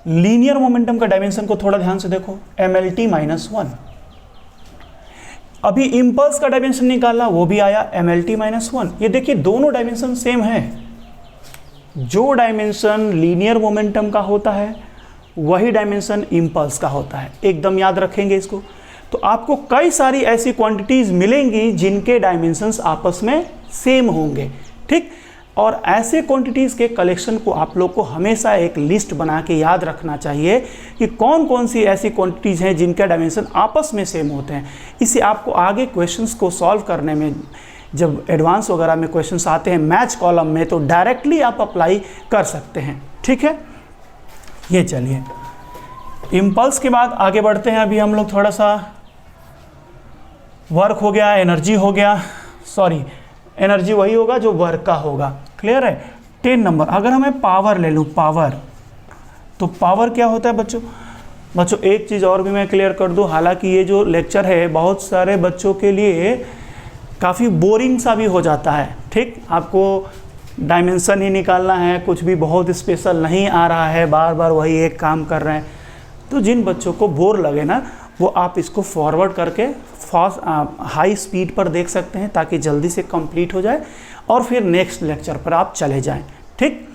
लीनियर मोमेंटम का डायमेंशन को थोड़ा ध्यान से देखो, mlt-1। अभी इम्पल्स का डायमेंशन निकाला, वो भी आया mlt-1। ये देखिए दोनों डायमेंशन सेम है। जो डायमेंशन लीनियर मोमेंटम का होता है वही डायमेंशन इम्पल्स का होता है, एकदम याद रखेंगे इसको। तो आपको कई सारी ऐसी क्वांटिटीज मिलेंगी जिनके डायमेंशंस आपस में सेम होंगे, ठीक। और ऐसे क्वांटिटीज के कलेक्शन को आप लोग को हमेशा एक लिस्ट बना के याद रखना चाहिए कि कौन कौन सी ऐसी क्वांटिटीज हैं जिनके डायमेंशन आपस में सेम होते हैं। इससे आपको आगे क्वेश्चंस को सॉल्व करने में, जब एडवांस वगैरह में क्वेश्चंस आते हैं मैच कॉलम में, तो डायरेक्टली आप अप्लाई कर सकते हैं, ठीक है। ये चलिए, इम्पल्स के बाद आगे बढ़ते हैं। अभी हम लोग थोड़ा सा वर्क हो गया, एनर्जी हो गया, सॉरी एनर्जी वही होगा जो वर्क का होगा, क्लियर है। 10 नंबर, अगर हमें पावर ले लूँ, पावर, तो पावर क्या होता है बच्चों? बच्चों एक चीज़ और भी मैं क्लियर कर दूँ, हालांकि ये जो लेक्चर है बहुत सारे बच्चों के लिए काफ़ी बोरिंग सा भी हो जाता है, ठीक। आपको डायमेंशन ही निकालना है, कुछ भी बहुत स्पेशल नहीं आ रहा है, बार बार वही एक काम कर रहे हैं। तो जिन बच्चों को बोर लगे ना, वो आप इसको फॉरवर्ड करके फास्ट हाई स्पीड पर देख सकते हैं ताकि जल्दी से कंप्लीट हो जाए और फिर नेक्स्ट लेक्चर पर आप चले जाएं, ठीक।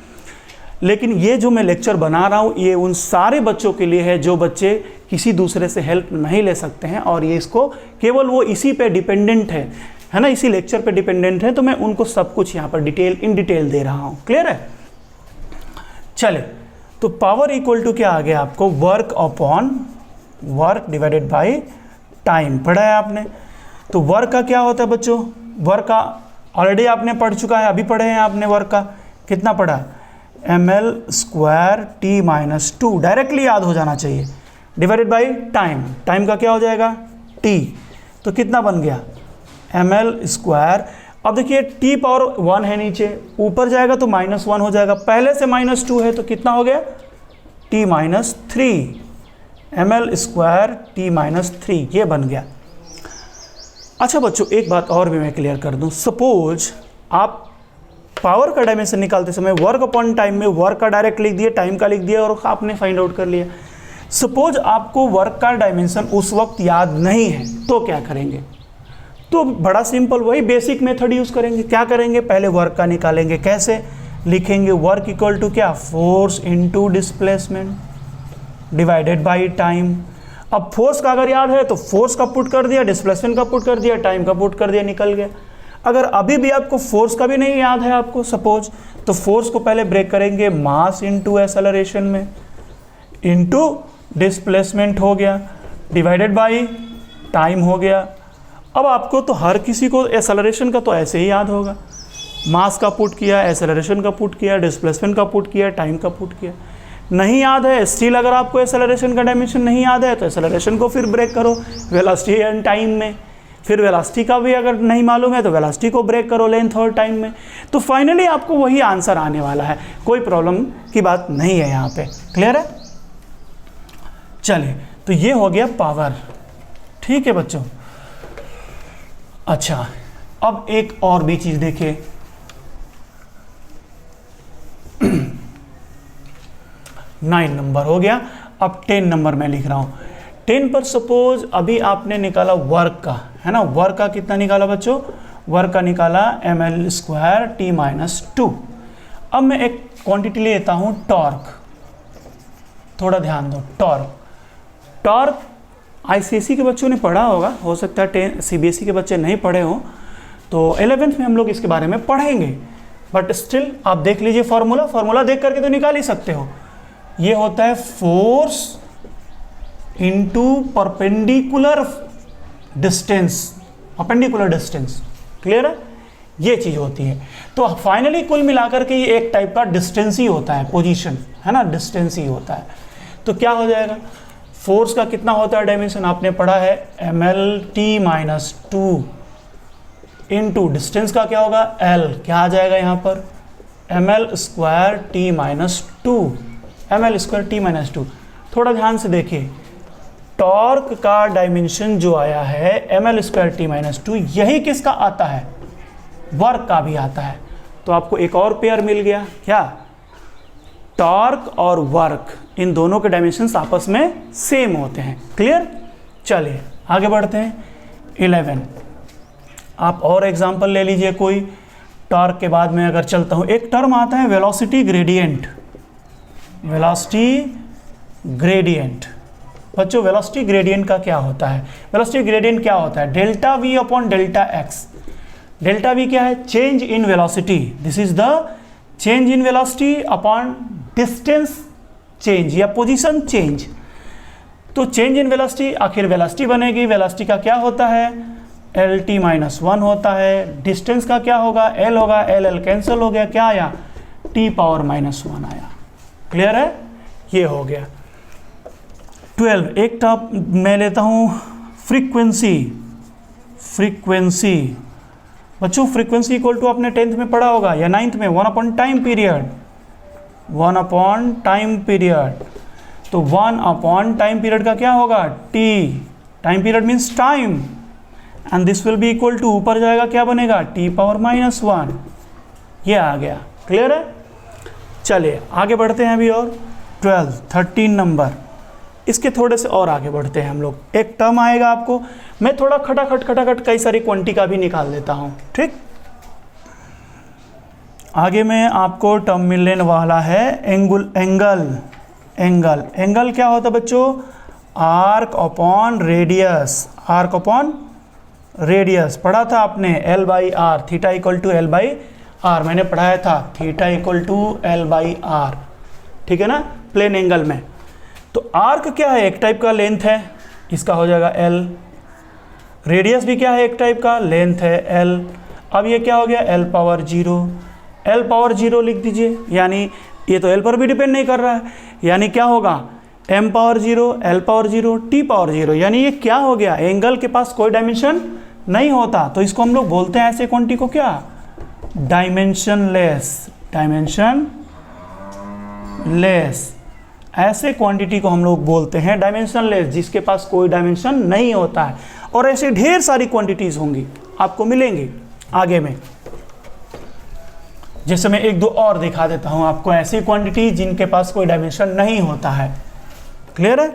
लेकिन ये जो मैं लेक्चर बना रहा हूँ ये उन सारे बच्चों के लिए है जो बच्चे किसी दूसरे से हेल्प नहीं ले सकते हैं और ये इसको केवल वो इसी पे डिपेंडेंट है ना, इसी लेक्चर पे डिपेंडेंट है। तो मैं उनको सब कुछ यहाँ पर इन डिटेल दे रहा हूँ, क्लियर है। चले, तो पावर इक्वल टू क्या आ गया आपको? Work upon work divided by time, पढ़ा है आपने। तो वर्क का क्या होता है बच्चों? वर्क का ऑलरेडी आपने पढ़ चुका है, अभी पढ़े हैं आपने। वर्क का कितना पढ़ा? ml²t-2, डायरेक्टली याद हो जाना चाहिए, डिवाइडेड बाय टाइम। टाइम का क्या हो जाएगा? t। तो कितना बन गया? ml²। अब देखिए t पावर 1 है नीचे, ऊपर जाएगा तो -1 हो जाएगा, पहले से -2 है तो कितना हो गया? t-3, ml²t-3, ये बन गया। अच्छा बच्चों एक बात और भी मैं क्लियर कर दूं, सपोज आप पावर का डायमेंशन निकालते समय वर्क अपॉन टाइम में वर्क का डायरेक्ट लिख दिए, टाइम का लिख दिया और आपने फाइंड आउट कर लिया। सपोज आपको वर्क का डायमेंशन उस वक्त याद नहीं है तो क्या करेंगे? तो बड़ा सिंपल, वही बेसिक मेथड यूज करेंगे। क्या करेंगे? पहले वर्क का निकालेंगे। कैसे लिखेंगे? वर्क इक्वल टू क्या? Force into displacement divided by time. अब फोर्स का अगर याद है तो फोर्स का पुट कर दिया, डिस्प्लेसमेंट का पुट कर दिया, टाइम का पुट कर दिया, निकल गया। अगर अभी भी आपको फोर्स का भी नहीं याद है आपको सपोज, तो फोर्स को पहले ब्रेक करेंगे, मास इनटू एक्सेलरेशन में इनटू डिस्प्लेसमेंट हो गया, डिवाइडेड बाय टाइम हो गया। अब आपको तो हर किसी को एक्सेलरेशन का तो ऐसे ही याद होगा, मास का पुट किया, एक्सेलरेशन का पुट किया, डिस्प्लेसमेंट का पुट किया, टाइम का पुट किया। नहीं याद है स्टिल, अगर आपको एक्सेलरेशन का डायमेंशन नहीं याद है तो एक्सेलरेशन को फिर ब्रेक करो वेलोसिटी एंड टाइम में, फिर वेलोसिटी का भी अगर नहीं मालूम है तो वेलोसिटी को ब्रेक करो लेंथ और टाइम में। तो फाइनली आपको वही आंसर आने वाला है, कोई प्रॉब्लम की बात नहीं है यहाँ पे, क्लियर है। चलिए, तो ये हो गया पावर, ठीक है बच्चों। अच्छा, अब एक और भी चीज़ देखिए 9 नंबर हो गया। अब 10 नंबर मैं लिख रहा हूँ। 10 पर सपोज अभी आपने निकाला वर्क का, है ना, वर्क का कितना निकाला बच्चों, वर्क का निकाला ml² t-2। अब मैं एक क्वांटिटी लेता हूँ टॉर्क, थोड़ा ध्यान दो, टॉर्क आईसीएसई के बच्चों ने पढ़ा होगा, हो सकता है 10 सीबीएसई के बच्चे नहीं पढ़े हों, तो 11th में हम लोग इसके बारे में पढ़ेंगे, बट स्टिल आप देख लीजिए फार्मूला देख करके तो निकाल ही सकते हो। ये होता है force into perpendicular distance, clear है, ये चीज़ होती है। तो फाइनली कुल मिलाकर के ये एक टाइप का डिस्टेंस ही होता है, पोजीशन है ना, डिस्टेंस ही होता है। तो क्या हो जाएगा, फोर्स का कितना होता है डायमेंशन, आपने पढ़ा है ml/t-2 इनटू डिस्टेंस का क्या होगा l, क्या आ जाएगा यहाँ पर ml²t-2। थोड़ा ध्यान से देखिए, टॉर्क का डायमेंशन जो आया है ml²t-2, यही किसका आता है, वर्क का भी आता है। तो आपको एक और पेयर मिल गया, क्या, टॉर्क और वर्क, इन दोनों के डायमेंशंस आपस में सेम होते हैं। क्लियर, चलिए आगे बढ़ते हैं। 11 आप और एग्जांपल ले लीजिए कोई। टॉर्क के बाद में अगर चलता हूँ, एक टर्म आता है वेलोसिटी ग्रेडियंट। बच्चों वेलोसिटी ग्रेडियंट का क्या होता है, वेलोसिटी ग्रेडियंट क्या होता है, delta we upon delta x. Delta we क्या है, change in velocity, this is the change in velocity upon distance change या पोजीशन चेंज। तो चेंज इन वेलोसिटी, आखिर वेलोसिटी बनेगी, वेलोसिटी का क्या होता है, LT-1 होता है। डिस्टेंस का क्या होगा, L होगा, L कैंसिल हो गया, क्या आया, T⁻⁻1 आया। क्लियर है, ये हो गया। 12 एक टॉप मैं लेता हूँ फ्रीक्वेंसी। बच्चों फ्रीक्वेंसी इक्वल टू आपने 10th में पढ़ा होगा या 9th में, 1/टाइम पीरियड। तो 1/टाइम पीरियड का क्या होगा, T, time period means time, and this will be equal to, ऊपर जाएगा क्या बनेगा, T⁻⁻1। ये आ गया। क्लियर है, चलिए आगे बढ़ते हैं अभी और 13 नंबर, इसके थोड़े से और आगे बढ़ते हैं हम लोग। एक टर्म आएगा आपको, मैं थोड़ा खटाखट कई सारी क्वांटिटी का भी निकाल देता हूँ, ठीक। आगे में आपको टर्म मिलने वाला है एंगल क्या होता है बच्चों, आर्क अपॉन रेडियस। पढ़ा था आपने L/R, theta equal to L/R, मैंने पढ़ाया था थीटा इक्वल टू L/R, ठीक है ना, प्लेन एंगल में। तो आर्क क्या है, एक टाइप का लेंथ है, इसका हो जाएगा L। रेडियस भी क्या है, एक टाइप का लेंथ है L। अब ये क्या हो गया, L⁻0 लिख दीजिए, यानी ये तो L पर भी डिपेंड नहीं कर रहा है, यानी क्या होगा m⁻0 L⁻0 T⁻0, यानी ये क्या हो गया, एंगल के पास कोई डायमेंशन नहीं होता, तो इसको हम लोग बोलते हैं ऐसे क्वांटिटी को क्या, डायमेंशनलेस। ऐसे क्वांटिटी को हम लोग बोलते हैं डायमेंशनलेस, जिसके पास कोई डायमेंशन नहीं होता है। और ऐसे ढेर सारी क्वांटिटीज होंगी, आपको मिलेंगी आगे में। जैसे मैं एक दो और दिखा देता हूं आपको, ऐसी क्वांटिटी जिनके पास कोई डायमेंशन नहीं होता है। क्लियर है।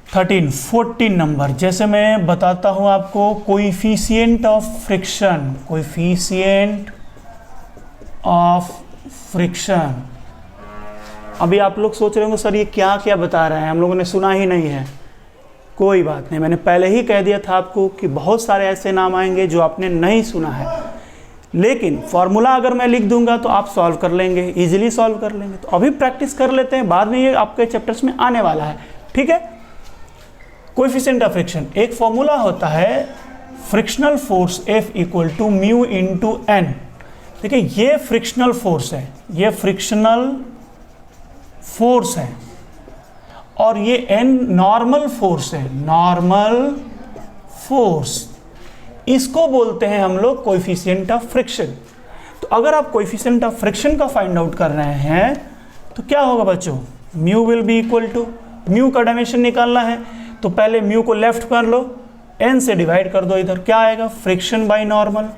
14 नंबर, जैसे मैं बताता हूं आपको कोएफिशिएंट ऑफ फ्रिक्शन। अभी आप लोग सोच रहे होंगे सर ये क्या क्या बता रहे हैं, हम लोगों ने सुना ही नहीं है। कोई बात नहीं, मैंने पहले ही कह दिया था आपको कि बहुत सारे ऐसे नाम आएंगे जो आपने नहीं सुना है, लेकिन फॉर्मूला अगर मैं लिख दूंगा तो आप सॉल्व कर लेंगे, इजीली सॉल्व कर लेंगे। तो अभी प्रैक्टिस कर लेते हैं, बाद में ये आपके चैप्टर्स में आने वाला है, ठीक है। कोएफिशिएंट ऑफ फ्रिक्शन, एक फॉर्मूला होता है frictional force F equal to mu into N। देखिए ये फ्रिक्शनल फोर्स है, ये फ्रिक्शनल फोर्स है, और ये N नॉर्मल फोर्स है, नॉर्मल फोर्स, इसको बोलते हैं हम लोग कोएफिशिएंट ऑफ फ्रिक्शन। तो अगर आप कोएफिशिएंट ऑफ फ्रिक्शन का फाइंड आउट कर रहे हैं तो क्या होगा बच्चों, mu will be equal to, mu का डायमेंशन निकालना है तो पहले म्यू को लेफ्ट कर लो, N से डिवाइड कर दो, इधर क्या आएगा, फ्रिक्शन बाय नॉर्मल।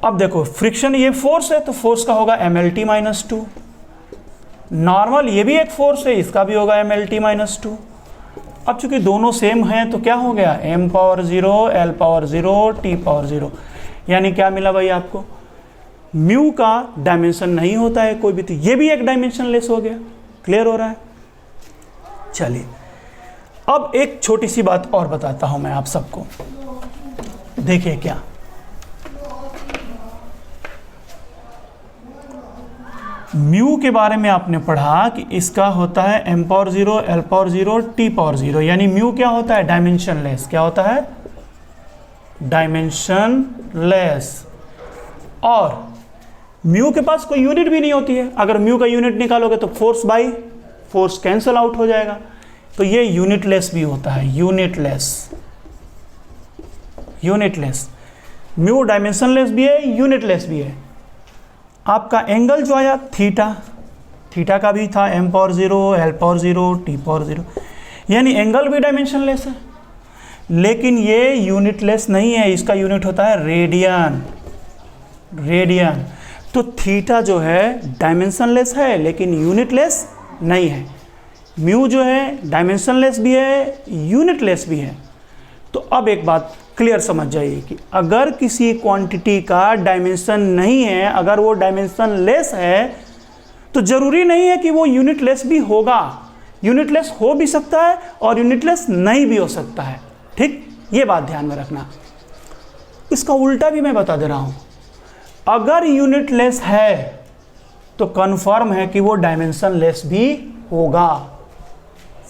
अब देखो फ्रिक्शन ये फोर्स है तो फोर्स का होगा mlt-2, नॉर्मल ये भी एक फोर्स है, इसका भी होगा mLT-2। अब चूंकि दोनों सेम हैं तो क्या हो गया, m power 0 l power 0 t power 0, यानी क्या मिला भाई आपको, म्यू का डायमेंशन नहीं होता है कोई भी, तो ये भी एक डायमेंशन लेस हो गया। क्लियर हो रहा है? चलिए अब एक छोटी सी बात और बताता हूं मैं आप सबको। देखिए क्या, म्यू के बारे में आपने पढ़ा कि इसका होता है m power 0 l power 0 t power 0, यानी म्यू क्या होता है, डायमेंशन लेस। क्या होता है, डायमेंशन लेस। और म्यू के पास कोई यूनिट भी नहीं होती है, अगर म्यू का यूनिट निकालोगे तो force by force cancel out हो जाएगा, तो ये यूनिटलेस भी होता है, यूनिटलेस। यूनिटलेस म्यू डायमेंशनलेस भी है, यूनिटलेस भी है। आपका एंगल जो आया थीटा, थीटा का भी था m power 0 l power 0 t power 0, यानी एंगल भी डायमेंशनलेस है, लेकिन ये यूनिटलेस नहीं है, इसका यूनिट होता है रेडियन। रेडियन। तो थीटा जो है डायमेंशनलेस है लेकिन यूनिटलेस नहीं है। म्यू जो है डायमेंशनलेस भी है, यूनिटलेस भी है। तो अब एक बात क्लियर समझ जाइए कि अगर किसी क्वांटिटी का डायमेंशन नहीं है, अगर वो डायमेंशन लेस है, तो ज़रूरी नहीं है कि वो यूनिटलेस भी होगा। यूनिटलेस हो भी सकता है और यूनिटलेस नहीं भी हो सकता है। ठीक, ये बात ध्यान में रखना। इसका उल्टा भी मैं बता दे रहा हूँ, अगर यूनिटलेस है तो कन्फर्म है कि वो डायमेंशन लेस भी होगा।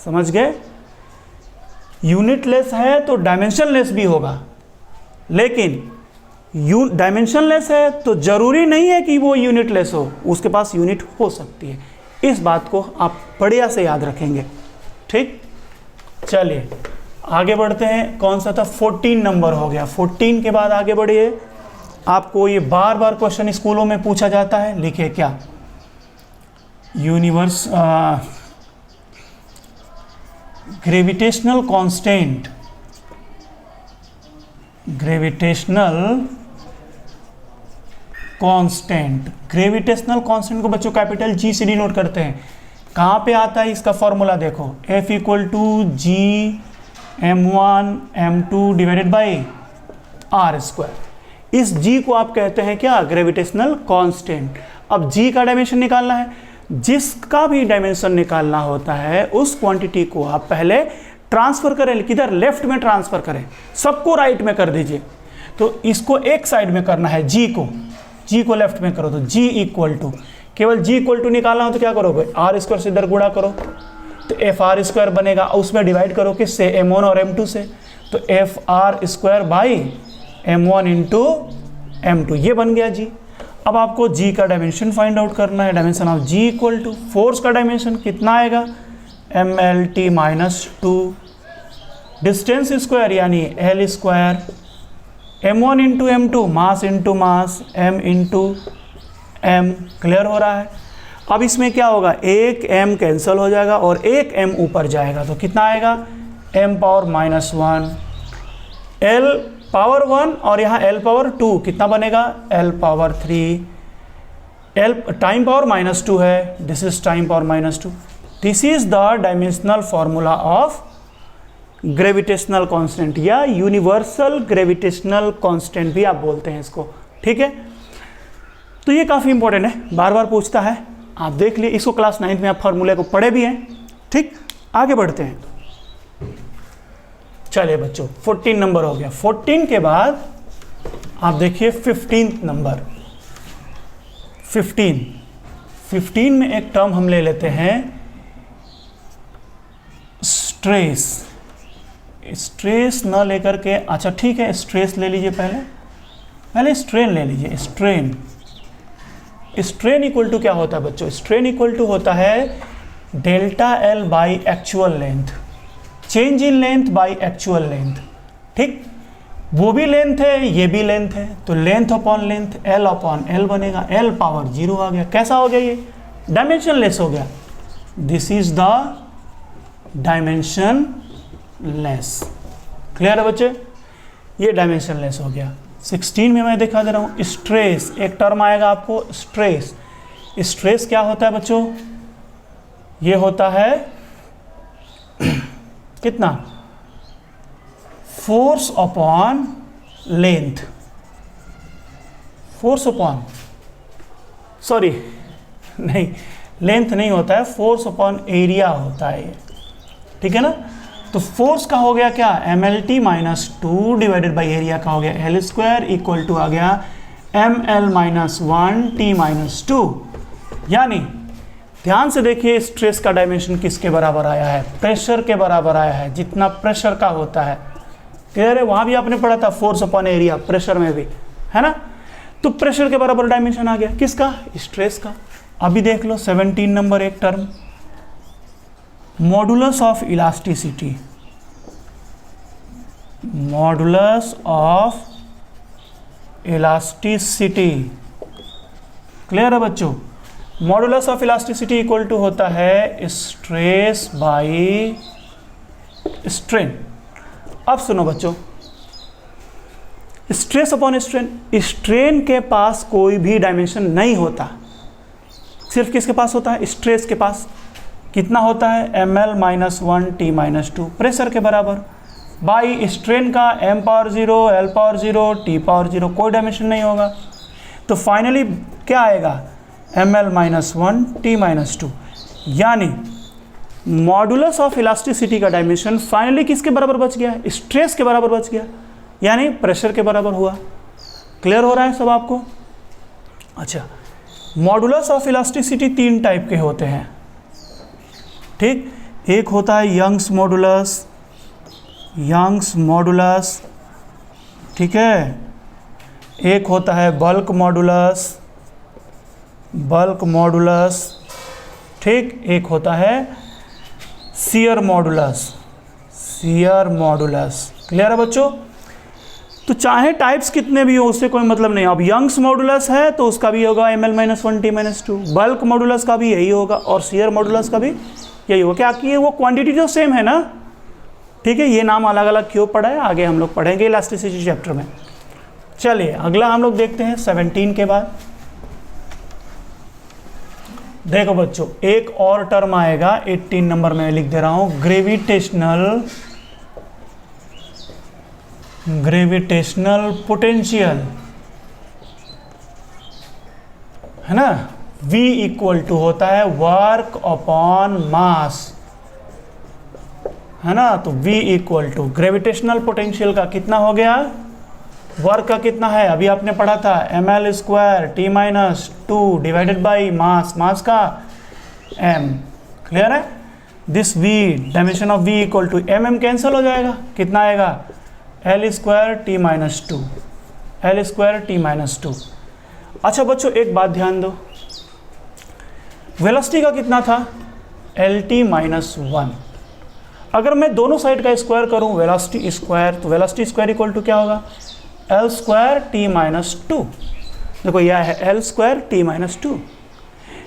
समझ गए? यूनिटलेस है तो डायमेंशनलेस भी होगा, लेकिन डायमेंशनलेस है तो जरूरी नहीं है कि वो यूनिटलेस हो, उसके पास यूनिट हो सकती है। इस बात को आप बढ़िया से याद रखेंगे। ठीक, चलिए आगे बढ़ते हैं। कौन सा था, 14 नंबर हो गया। 14 के बाद आगे बढ़िए। आपको ये बार बार क्वेश्चन स्कूलों में पूछा जाता है, लिखिए क्या, universe gravitational constant, gravitational constant. Gravitational constant को बच्चों कैपिटल जी से डिनोट करते हैं। कहाँ पे आता है इसका फॉर्मूला, देखो F equal to G m1 m2 divided by R square. इस g को आप कहते हैं क्या, ग्रेविटेशनल कांस्टेंट। अब g का डायमेंशन निकालना है, जिसका भी डायमेंशन निकालना होता है उस क्वांटिटी को आप पहले ट्रांसफर करें, किधर, लेफ्ट में ट्रांसफर करें, सबको राइट में कर दीजिए। तो इसको एक साइड में करना है, g को लेफ्ट में करो, तो g इक्वल टू, केवल g इक्वल टू निकालना हो तो क्या करोगे, आर स्क्वायर से इधर गुणा करो तो एफ आर स्क्वायर बनेगा, उसमें डिवाइड करो किससे, m1 और m2 से, तो F R square by m1 into m2, ये बन गया g। अब आपको g का डायमेंशन फाइंड आउट करना है। Dimension of g equal to force का डायमेंशन कितना आएगा, mLT-2, डिस्टेंस स्क्वायर यानी l square, m1 into m2, mass into mass, m into m। Clear हो रहा है? अब इसमें क्या होगा, एक m कैंसिल हो जाएगा और एक m ऊपर जाएगा, तो कितना आएगा, m पावर -1, l पावर 1 और यहाँ l पावर 2, कितना बनेगा, l power 3, l time power -2 है, this is time power -2। This is the dimensional formula of gravitational constant या यूनिवर्सल ग्रेविटेशनल कांस्टेंट भी आप बोलते हैं इसको। ठीक है, तो ये काफ़ी इंपॉर्टेंट है, बार बार पूछता है, आप देख लिए इसको। क्लास 9 में आप फार्मूले को पढ़े भी हैं। ठीक, आगे बढ़ते हैं। चलिए बच्चों, 14 नंबर हो गया। 14 के बाद आप देखिए 15 नंबर। 15 में एक टर्म हम ले लेते हैं, स्ट्रेस। स्ट्रेस न लेकर के, अच्छा ठीक है, स्ट्रेस ले लीजिए, पहले स्ट्रेन ले लीजिए। स्ट्रेन इक्वल टू क्या होता है बच्चों, स्ट्रेन इक्वल टू होता है delta L by actual length, change in length by actual length. ठीक, वो भी लेंथ है, ये भी लेंथ है, तो length upon length, L upon L बनेगा। एल पावर 0 आ गया। कैसा हो गया, ये डायमेंशन लेस हो गया। This is the dimension less. Clear है बच्चे, ये डायमेंशन लेस हो गया। 16 में मैं दिखा दे रहा हूँ, स्ट्रेस। एक टर्म आएगा आपको, स्ट्रेस। स्ट्रेस क्या होता है बच्चों, ये होता है कितना, force upon length, force upon, sorry नहीं, लेंथ नहीं होता है, फोर्स अपॉन एरिया होता है ये, ठीक है ना। तो फोर्स का हो गया क्या, M L T minus two divided by area का हो गया एल स्क्वायर इक्वल टू आ गया M L minus one T minus two. यानी ध्यान से देखिए, स्ट्रेस का डायमेंशन किसके बराबर आया है, प्रेशर के बराबर आया है, जितना प्रेशर का होता है। क्लियर है, वहां भी आपने पढ़ा था फोर्स अपॉन एरिया, प्रेशर में भी, है ना। तो प्रेशर के बराबर डायमेंशन आ गया किसका, स्ट्रेस का। अभी देख लो 17 नंबर एक term, modulus of elasticity, modulus of elasticity. Clear है बच्चों, modulus of elasticity equal to होता है स्ट्रेस बाई स्ट्रेन। अब सुनो बच्चों, स्ट्रेस अपॉन स्ट्रेन, स्ट्रेन के पास कोई भी डायमेंशन नहीं होता, सिर्फ किसके पास होता है, स्ट्रेस के पास। कितना होता है, M L minus one T minus two, pressure के बराबर, बाई स्ट्रेन का M power zero, L power zero, T power zero, कोई डायमेंशन नहीं होगा। तो फाइनली क्या आएगा, M L minus one T minus two. यानी मॉडुलस ऑफ इलास्टिसिटी का डायमेंशन फाइनली किसके बराबर बच गया, स्ट्रेस के बराबर बच गया, यानी प्रेशर के बराबर हुआ। क्लियर हो रहा है सब आपको। अच्छा, मॉडुलस ऑफ इलास्टिसिटी तीन टाइप के होते हैं, ठीक। एक होता है यंग्स मॉडुलस, यंग्स मॉडुलस, ठीक है। एक होता है बल्क मॉडुलस, बल्क मॉडुलस, ठीक। एक होता है shear modulus, shear modulus. Clear है बच्चों। तो चाहे टाइप्स कितने भी हो उससे कोई मतलब नहीं। अब यंग्स मॉडुलस है तो उसका भी होगा M L minus one T minus two, bulk modulus का भी यही होगा और शियर मॉडुलस का भी यही होगा। क्या कि वो क्वांटिटी जो सेम है ना, ठीक है। ये नाम अलग अलग क्यों पड़ा है आगे हम लोग पढ़ेंगे इलास्टिसिटी चैप्टर में। चलिए अगला हम लोग देखते हैं 17 के बाद। देखो बच्चों, एक और टर्म आएगा 18 नंबर में लिख दे रहा हूं, ग्रेविटेशनल, ग्रेविटेशनल पोटेंशियल, है ना। V इक्वल टू होता है वर्क अपॉन मास, है ना। तो V equal to gravitational potential का कितना हो गया, वर्क का कितना है, अभी आपने पढ़ा था M L square T minus two divided by mass, mass का m। क्लियर है। This v, dimension of v equal to M cancel हो जाएगा, कितना आएगा, L square T minus two, L square T minus two. अच्छा बच्चों एक बात ध्यान दो, वेलोसिटी का कितना था, एल टी माइनस वन। अगर मैं दोनों साइड का स्क्वायर करूं वेलोसिटी स्क्वायर, तो वेलोसिटी स्क्वायर इक्वल टू क्या होगा, L square T minus to. देखो यह है L square T minus two.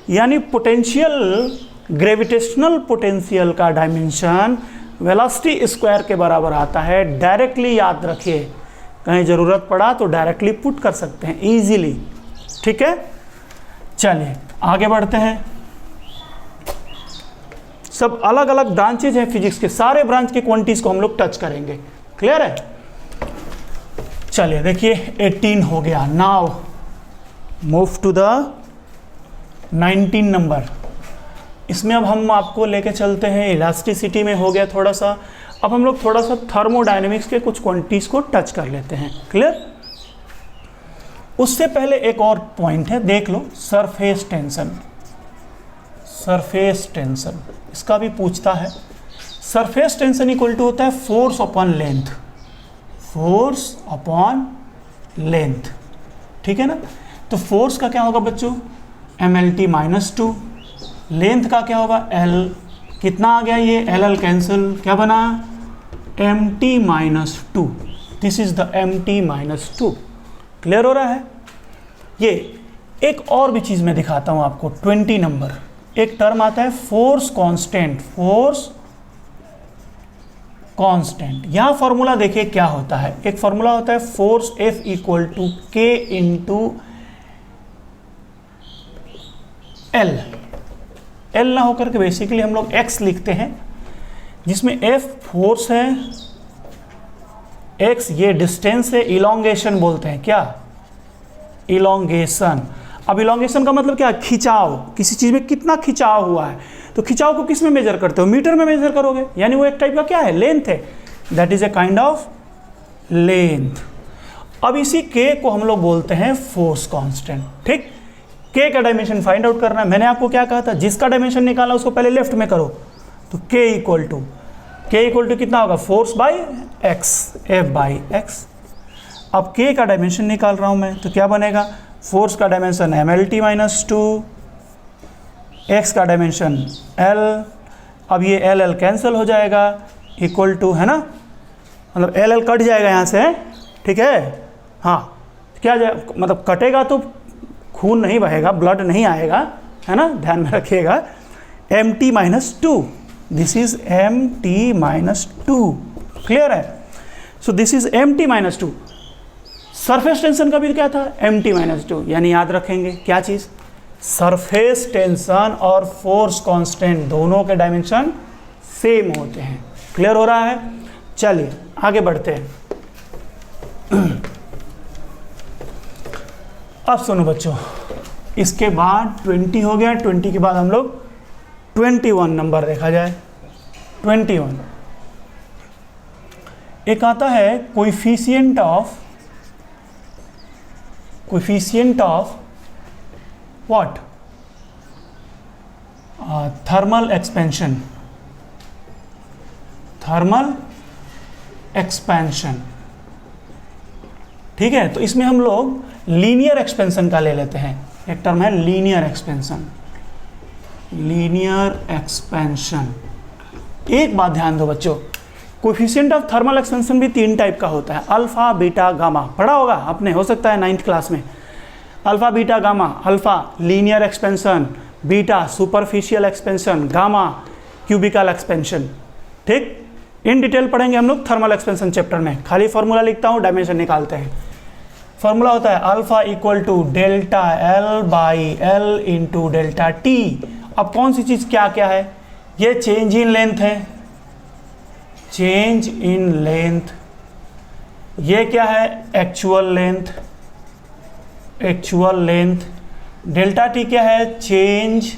यानी पोटेंशियल, ग्रेविटेशनल पोटेंशियल का डायमेंशन वेलोसिटी स्क्वायर के बराबर आता है। डायरेक्टली याद रखिए, कहीं ज़रूरत पड़ा तो डायरेक्टली पुट कर सकते हैं इजीली, ठीक है। चलिए आगे बढ़ते हैं। सब अलग अलग ब्रांचेज हैं फिजिक्स के, सारे ब्रांच के क्वांटिटीज को हम लोग टच करेंगे। क्लियर है। चलिए देखिए 18 हो गया। Now move to the 19 number. इसमें अब हम आपको लेके चलते हैं, इलास्टिसिटी में हो गया थोड़ा सा, अब हम लोग थोड़ा सा थर्मोडायनेमिक्स के कुछ क्वांटिटीज को टच कर लेते हैं। क्लियर। उससे पहले एक और पॉइंट है, देख लो, सरफेस टेंशन, सरफेस टेंशन इसका भी पूछता है। सरफेस टेंशन इक्वल टू होता है force upon length, force upon length, ठीक है ना। तो फोर्स का क्या होगा बच्चों, M L T minus two, length का क्या होगा, एल, कितना आ गया ये, एल एल कैंसिल, क्या बना, M T minus two. This is the M T minus two. Clear हो रहा है। ये एक और भी चीज़ मैं दिखाता हूँ आपको। 20 नंबर एक टर्म आता है फोर्स कांस्टेंट, फोर्स कांस्टेंट। यहाँ फॉर्मूला देखिए क्या होता है, एक फॉर्मूला होता है फोर्स F इक्वल टू के इंटू एल, L ना होकर के बेसिकली हम लोग x लिखते हैं, जिसमें F फोर्स है, x ये डिस्टेंस है, इलोंगेशन बोलते हैं, क्या? इलोंगेशन। अब इलोंगेशन का मतलब क्या? खिंचाव, किसी चीज़ में कितना खिंचाव हुआ है। तो खिंचाव को किस में मेजर करते हो? मीटर में मेजर करोगे, यानी वो एक टाइप का क्या है? लेंथ है, that is a kind of length. अब इसी k को हम लोग बोलते हैं फोर्स कांस्टेंट, ठीक? k का डायमेंशन फाइंड आउट करना है। मैंने आपको क्या कहा था? जिसका डायमेंशन निकालना उसको पहले लेफ्ट में करो। तो k इक्वल टू कितना होगा? Force by x, F by x। अब k का डायमेंशन निकाल रहा हूँ मैं, तो क्या बनेगा? फोर्स का डायमेंशन mlt माइनस 2, x का डायमेंशन l। अब ये l कैंसिल हो जाएगा, इक्वल टू, है ना, मतलब l कट जाएगा यहाँ से, ठीक है? हाँ, क्या जाए, मतलब कटेगा तो खून नहीं बहेगा, ब्लड नहीं आएगा, है ना, ध्यान में रखिएगा। mt minus 2, this is mt minus 2, clear है? So this is mt minus 2। Surface tension का भी क्या था? mt माइनस 2, यानी याद रखेंगे क्या चीज़? सरफेस टेंशन और फोर्स कांस्टेंट दोनों के डायमेंशन सेम होते हैं। क्लियर हो रहा है? चलिए आगे बढ़ते हैं। अब सुनो बच्चों, इसके बाद 20 हो गया, 20 के बाद हम लोग 21 नंबर देखा जाए। 21 एक आता है coefficient of what? Thermal expansion. ठीक है, तो इसमें हम लोग लीनियर एक्सपेंशन का ले लेते हैं। एक टर्म है लीनियर एक्सपेंशन। एक बात ध्यान दो बच्चों, कोएफिशिएंट ऑफ थर्मल एक्सपेंशन भी 3 टाइप का होता है, अल्फा, बीटा, गामा। पढ़ा होगा आपने, हो सकता है 9th क्लास में। Alpha, beta, gamma. Alpha linear expansion, beta superficial expansion, gamma cubical expansion. ठीक, इन डिटेल पढ़ेंगे हम लोग थर्मल एक्सपेंशन चैप्टर में। खाली फॉर्मूला लिखता हूँ, डायमेंशन निकालते हैं। फॉर्मूला होता है alpha equal to delta L by L into delta T. अब कौन सी चीज़ क्या क्या है? ये चेंज इन लेंथ है, चेंज इन लेंथ। ये क्या है? Actual length. डेल्टा टी क्या है? Change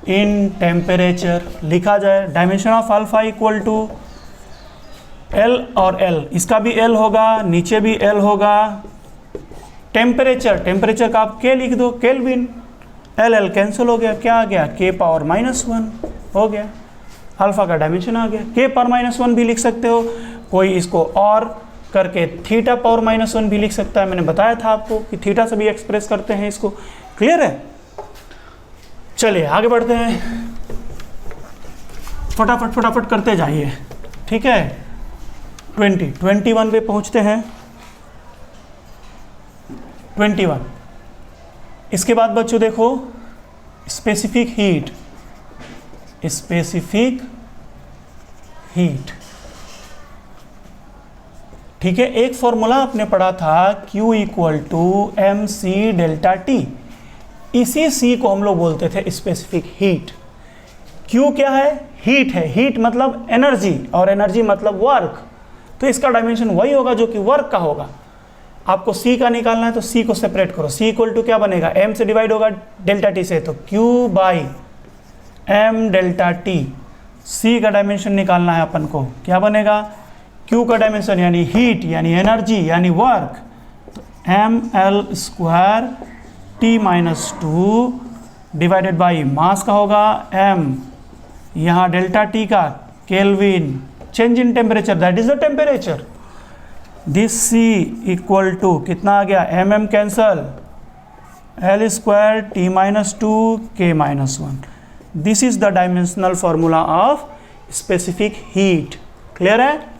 in temperature. लिखा जाए dimension of alpha equal to L और एल, इसका भी एल होगा, नीचे भी एल होगा। टेम्परेचर का आप के लिख दो, केल्विन। एल कैंसिल हो गया, क्या आ गया? के पावर -1 हो गया। अल्फा का डायमेंशन आ गया। के पावर -1 भी लिख सकते हो, कोई इसको और करके थीटा पावर -1 भी लिख सकता है। मैंने बताया था आपको कि थीटा से भी एक्सप्रेस करते हैं इसको। क्लियर है? चलिए आगे बढ़ते हैं, फटाफट करते जाइए। ठीक है, 21 पे पहुंचते हैं। 21 इसके बाद बच्चों देखो, स्पेसिफिक हीट। ठीक है, एक फॉर्मूला आपने पढ़ा था Q equal to MC delta T। इसी C को हम लोग बोलते थे स्पेसिफिक हीट। Q क्या है? हीट है। हीट मतलब एनर्जी, और एनर्जी मतलब वर्क। तो इसका डायमेंशन वही होगा जो कि वर्क का होगा। आपको C का निकालना है तो C को सेपरेट करो। C इक्वल टू क्या बनेगा? M से डिवाइड होगा डेल्टा T से, तो Q by M delta T। C का डायमेंशन निकालना है अपन को, क्या बनेगा? Q का डायमेंशन यानी हीट, यानी एनर्जी, यानी वर्क, तो ml square T minus 2 divided by mass का होगा m, यहाँ डेल्टा T का kelvin, change in temperature, that is the temperature. This C equal to कितना आ गया? mm cancel, l square T minus 2 K minus 1। This is the dimensional formula of specific heat. Clear है?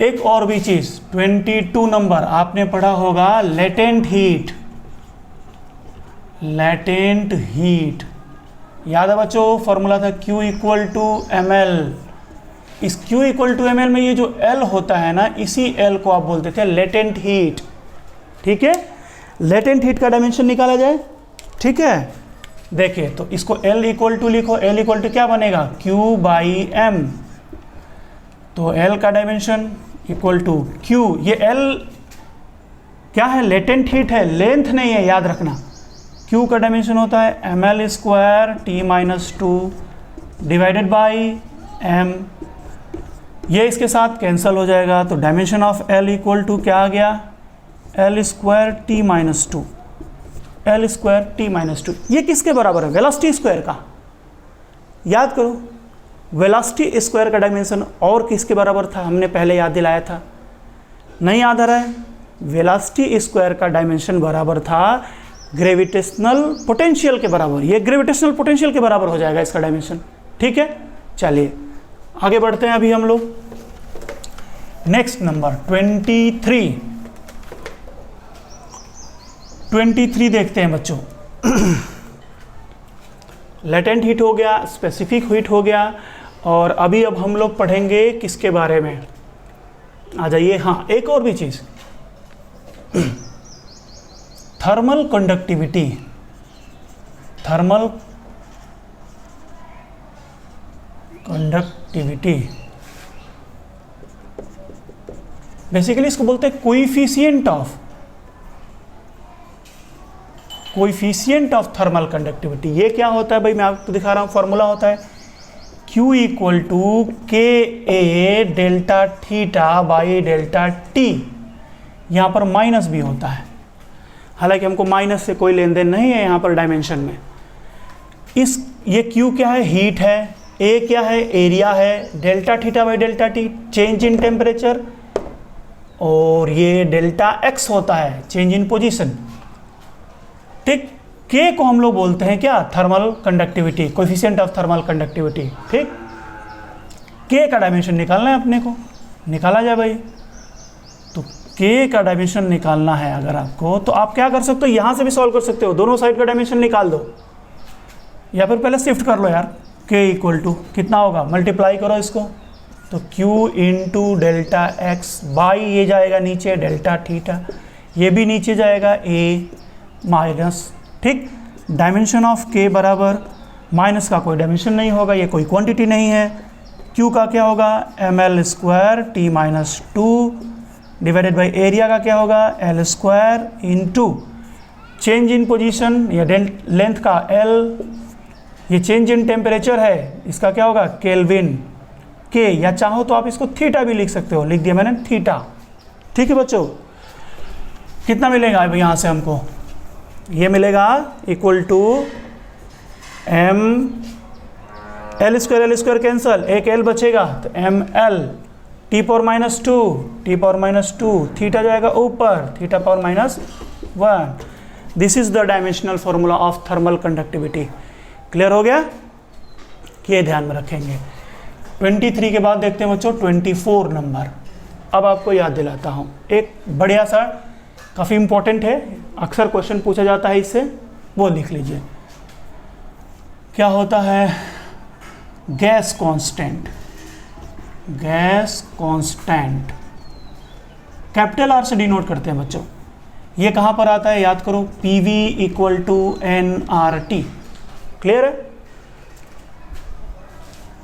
एक और भी चीज, 22 number आपने पढ़ा होगा लेटेंट हीट। याद है बच्चों? फॉर्मूला था Q इक्वल टू ml। इस Q इक्वल टू ml में ये जो L होता है ना, इसी L को आप बोलते थे लेटेंट हीट। ठीक है, लेटेंट हीट का डायमेंशन निकाला जाए। ठीक है, देखिए तो इसको L इक्वल टू लिखो, L इक्वल टू क्या बनेगा Q बाई M, तो L का डायमेंशन इक्वल टू Q, ये L क्या है, लेटेंट हीट है, लेंथ नहीं है, याद रखना। Q का डायमेंशन होता है ml square T-2 divided by M, ये इसके साथ कैंसिल हो जाएगा, तो dimension of L equal to क्या आ गया, L square T-2, L square T-2। ये किसके बराबर है, वेलोसिटी स्क्वायर का, याद करो वेलोसिटी स्क्वायर का डायमेंशन और किसके बराबर था, हमने पहले याद दिलाया था, नहीं याद आ रहा है, वेलोसिटी स्क्वायर का डायमेंशन बराबर था ग्रेविटेशनल पोटेंशियल के बराबर, ये ग्रेविटेशनल पोटेंशियल के बराबर हो जाएगा इसका डायमेंशन। ठीक है, चलिए आगे बढ़ते हैं अभी हम लोग। नेक्स्ट नंबर 23 देखते हैं बच्चों। लेटेंट हीट हो गया, स्पेसिफिक हीट हो गया, और अभी अब हम लोग पढ़ेंगे किसके बारे में, आ जाइए, हाँ एक और भी चीज़, thermal conductivity. Thermal conductivity basically इसको बोलते हैं कोएफिशिएंट ऑफ थर्मल कंडक्टिविटी। ये क्या होता है भाई, मैं आपको दिखा रहा हूँ, फॉर्मूला होता है Q equal to K A delta theta by delta T, यहाँ पर माइनस भी होता है, हालांकि हमको माइनस से कोई लेन देन नहीं है यहाँ पर डायमेंशन में। ये Q क्या है, हीट है, A क्या है, एरिया है, delta theta by delta T change in temperature, और ये डेल्टा x होता है चेंज इन पोजीशन। ठीक, K को हम लोग बोलते हैं क्या, thermal conductivity, coefficient of thermal conductivity. ठीक, K का डायमेंशन निकालना है अपने को, निकाला जाए भाई, तो K का डायमेंशन निकालना है अगर आपको, तो आप क्या कर सकते हो, यहाँ से भी सॉल्व कर सकते हो, दोनों साइड का डायमेंशन निकाल दो, या फिर पहले शिफ्ट कर लो यार। K इक्वल टू कितना होगा, मल्टीप्लाई करो इसको, तो Q into delta x by, ये जाएगा नीचे डेल्टा थीटा, ये भी नीचे जाएगा A माइनस। ठीक, डायमेंशन ऑफ K बराबर, माइनस का कोई डायमेंशन नहीं होगा, ये कोई क्वांटिटी नहीं है, Q का क्या होगा ml square T-2 divided by area का क्या होगा L square into change in position या लेंथ का L, ये चेंज इन टेम्परेचर है, इसका क्या होगा केल्विन K, या चाहो तो आप इसको थीटा भी लिख सकते हो, लिख दिया मैंने थीटा। ठीक है बच्चों, कितना मिलेगा अब यहाँ से हमको, ये मिलेगा इक्वल टू m L स्क्वायर कैंसल, एक L बचेगा, तो ml T⁻², थीटा जाएगा ऊपर, theta power -1। This is the dimensional formula of thermal conductivity. Clear हो गया, ये ध्यान में रखेंगे। 23 के बाद देखते हैं बच्चों 24 नंबर। अब आपको याद दिलाता हूँ, एक बढ़िया सा, काफ़ी इंपॉर्टेंट है, अक्सर क्वेश्चन पूछा जाता है इससे, वो लिख लीजिए। क्या होता है, गैस कांस्टेंट, कैपिटल आर से डिनोट करते हैं बच्चों। ये कहाँ पर आता है, याद करो, PV equal to nRT। Clear है,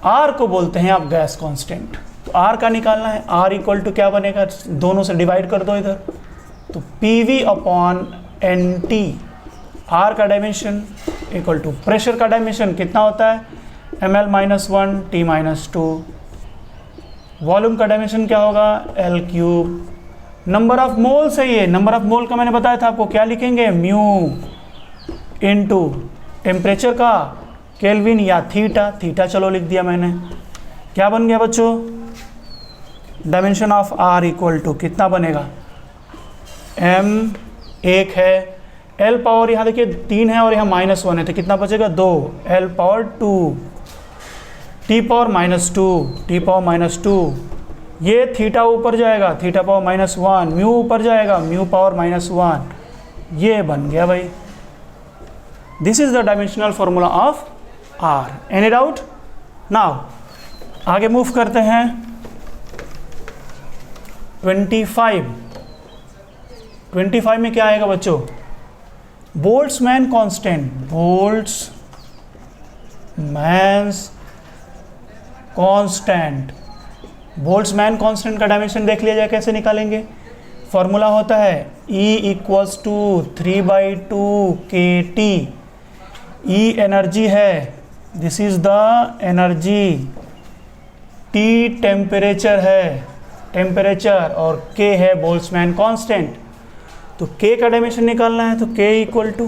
R को बोलते हैं आप गैस कांस्टेंट, तो R का निकालना है, R इक्वल टू क्या बनेगा, दोनों से डिवाइड कर दो इधर, तो PV अपॉन NT, R का डायमेंशन इक्वल टू प्रेशर का डायमेंशन कितना होता है ml-1 T-2, वॉल्यूम का डायमेंशन क्या होगा L3, नंबर ऑफ मोल्स है, ये नंबर ऑफ मोल का मैंने बताया था आपको, क्या लिखेंगे म्यू इनटू टेम्परेचर का केल्विन या थीटा, चलो लिख दिया मैंने। क्या बन गया बच्चों, dimension of R equal to कितना बनेगा, m 1 है, L पावर यहाँ देखिए 3 है और यहाँ -1 है, तो कितना बचेगा 2, L पावर 2, T पावर -2, ये थीटा ऊपर जाएगा, थीटा पावर -1, म्यू ऊपर जाएगा, म्यू पावर -1, ये बन गया भाई। This is the dimensional formula of R। Any doubt? Now आगे मूव करते हैं 25 में क्या आएगा बच्चों, Boltzmann constant, Boltzmann's constant, Boltzmann constant का डायमेंशन देख लिया जाए, कैसे निकालेंगे? फॉर्मूला होता है E equals to 3/2 KT। E energy है, this is the energy, T temperature है, टेम्परेचर, और K है बोल्ट्जमैन कांस्टेंट। तो K का डायमेंशन निकालना है, तो K इक्वल टू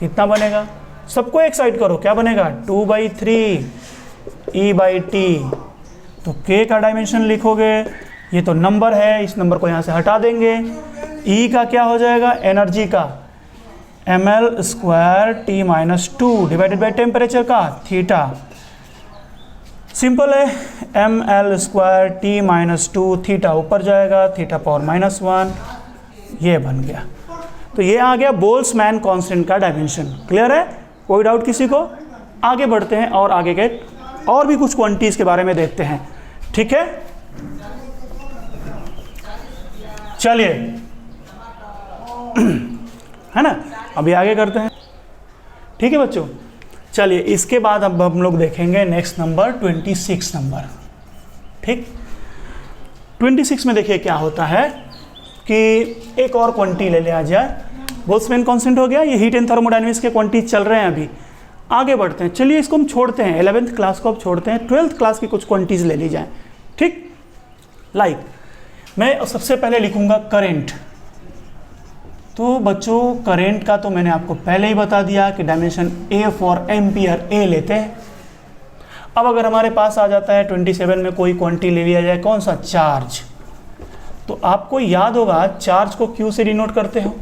कितना बनेगा? सबको एक साइड करो, क्या बनेगा? 2/3 E/T। तो K का डायमेंशन लिखोगे, ये तो नंबर है, इस नंबर को यहाँ से हटा देंगे। E का क्या हो जाएगा? एनर्जी का ml² T-2 divided by temperature का थीटा। सिंपल है, ml² T-2 थीटा ऊपर जाएगा, थीटा पावर -1, ये बन गया। तो ये आ गया बोल्ट्जमैन कांस्टेंट का डायमेंशन। क्लियर है? कोई डाउट किसी को? आगे बढ़ते हैं और आगे के और भी कुछ क्वांटिटीज के बारे में देखते हैं। ठीक है, चलिए है ना, अभी आगे करते हैं। ठीक है बच्चों, चलिए इसके बाद अब हम लोग देखेंगे नेक्स्ट नंबर 26 नंबर। ठीक, 26 में देखिए क्या होता है कि एक और क्वांटिटी ले लिया जाए। बोल्ट्जमैन कांस्टेंट हो गया, ये हीट एंड थर्मोडायनेमिक्स के क्वांटिटीज चल रहे हैं अभी। आगे बढ़ते हैं, चलिए इसको हम छोड़ते हैं, 11th क्लास को अब छोड़ते हैं, 12th क्लास की कुछ क्वांटिटीज ले ली जाए। ठीक, लाइक मैं सबसे पहले लिखूंगा करंट। तो बच्चों करंट का तो मैंने आपको पहले ही बता दिया कि dimension A for ampere A लेते हैं। अब अगर हमारे पास आ जाता है 27 में कोई क्वांटिटी ले लिया जाए, कौन सा? चार्ज। तो आपको याद होगा चार्ज को Q से डिनोट करते हो,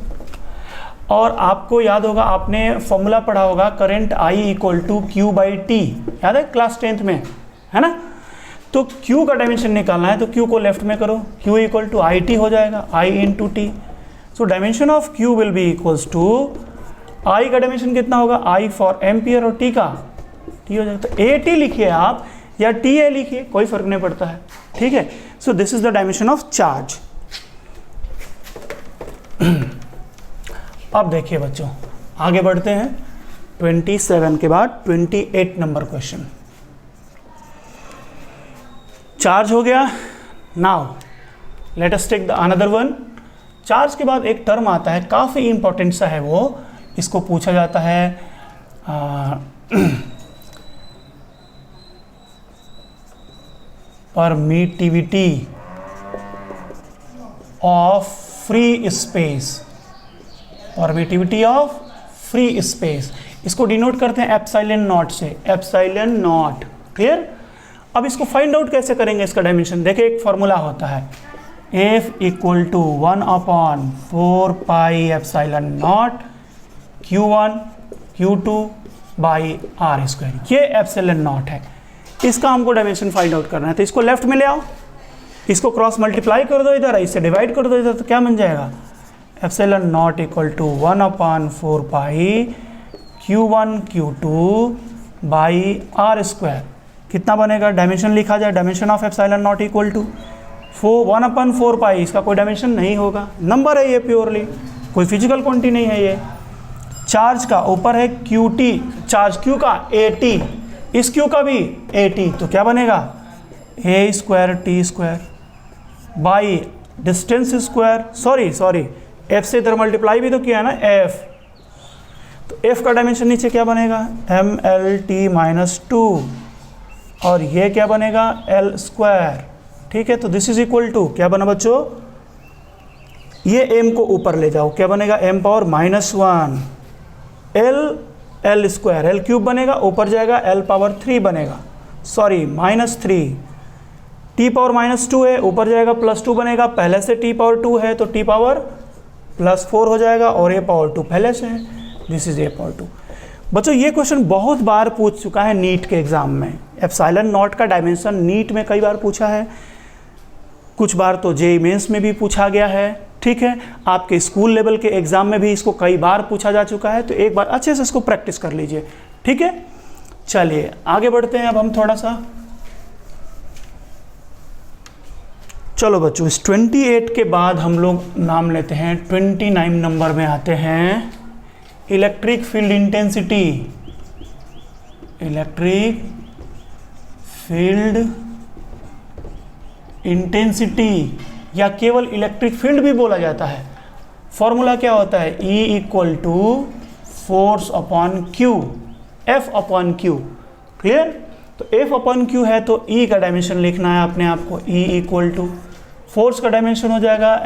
और आपको याद होगा आपने फॉर्मूला पढ़ा होगा current I equal to Q/T, याद है क्लास 10th में, है ना? तो Q का डायमेंशन निकालना है, तो Q को लेफ्ट में करो, Q इक्वल टू IT हो जाएगा, I into T. So dimension of Q will be equals to, I का डायमेंशन कितना होगा? I फॉर एम्पियर, और T का T हो जाएगा। तो AT लिखिए आप या TA लिखिए, कोई फर्क नहीं पड़ता है। ठीक है, so this is the dimension of charge. अब देखिए बच्चों, आगे बढ़ते हैं 27 के बाद 28 नंबर क्वेश्चन। चार्ज हो गया। Now let us take the another one. Charge के बाद एक टर्म आता है, काफ़ी इंपॉर्टेंट सा है वो, इसको पूछा जाता है permittivity of free space, permittivity of free space. इसको डिनोट करते हैं एप्सिलॉन नॉट से, एप्सिलॉन नॉट। क्लियर? अब इसको फाइंड आउट कैसे करेंगे इसका डायमेंशन? देखिए एक फॉर्मूला होता है F equal to 1/4 pi epsilon naught Q1 Q2 by R²। ये एप्सिलॉन नॉट है, इसका हमको डायमेंशन फाइंड आउट करना है। तो इसको लेफ्ट में ले आओ, इसको क्रॉस मल्टीप्लाई कर दो इधर, इससे डिवाइड कर दो इधर, तो क्या बन जाएगा? Epsilon naught equal to 1/4 pi Q1 Q2 by R²। कितना बनेगा? डायमेंशन लिखा जाए, dimension of epsilon naught equal to 1/4 pi, इसका कोई डायमेंशन नहीं होगा, नंबर है ये प्योरली, कोई फिजिकल क्वांटिटी नहीं है ये। चार्ज का ऊपर है QT, चार्ज Q का AT, इस Q का भी AT, तो क्या बनेगा? A²T² by distance square, sorry F से इधर मल्टीप्लाई भी तो किया है ना, F। तो F का डायमेंशन नीचे क्या बनेगा? mLT-2, और ये क्या बनेगा? L²। ठीक है, तो दिस इज इक्वल टू क्या बना बच्चों? ये m को ऊपर ले जाओ, क्या बनेगा? m पावर -1 L² L³ बनेगा, ऊपर जाएगा L पावर 3 बनेगा, सॉरी -3। T पावर -2 है, ऊपर जाएगा +2 बनेगा, पहले से T पावर 2 है तो T पावर +4 हो जाएगा, और A पावर 2 पहले से है, दिस इज A पावर 2। बच्चों ये क्वेश्चन बहुत बार पूछ चुका है नीट के एग्जाम में। एप्सिलॉन नॉट का डायमेंशन नीट में कई बार पूछा है, कुछ बार तो जेईई मेंस में भी पूछा गया है। ठीक है, आपके स्कूल लेवल के एग्जाम में भी इसको कई बार पूछा जा चुका है, तो एक बार अच्छे से इसको प्रैक्टिस कर लीजिए। ठीक है, चलिए आगे बढ़ते हैं अब हम थोड़ा सा। चलो बच्चों, इस 28 के बाद हम लोग नाम लेते हैं 29 नंबर में आते हैं electric field intensity, electric field intensity या केवल इलेक्ट्रिक फील्ड भी बोला जाता है। फॉर्मूला क्या होता है? E equal to force upon Q, F upon Q. Clear? तो F अपॉन क्यू है तो E का डायमेंशन लिखना है अपने आप को। E इक्वल टू फोर्स का डायमेंशन हो जाएगा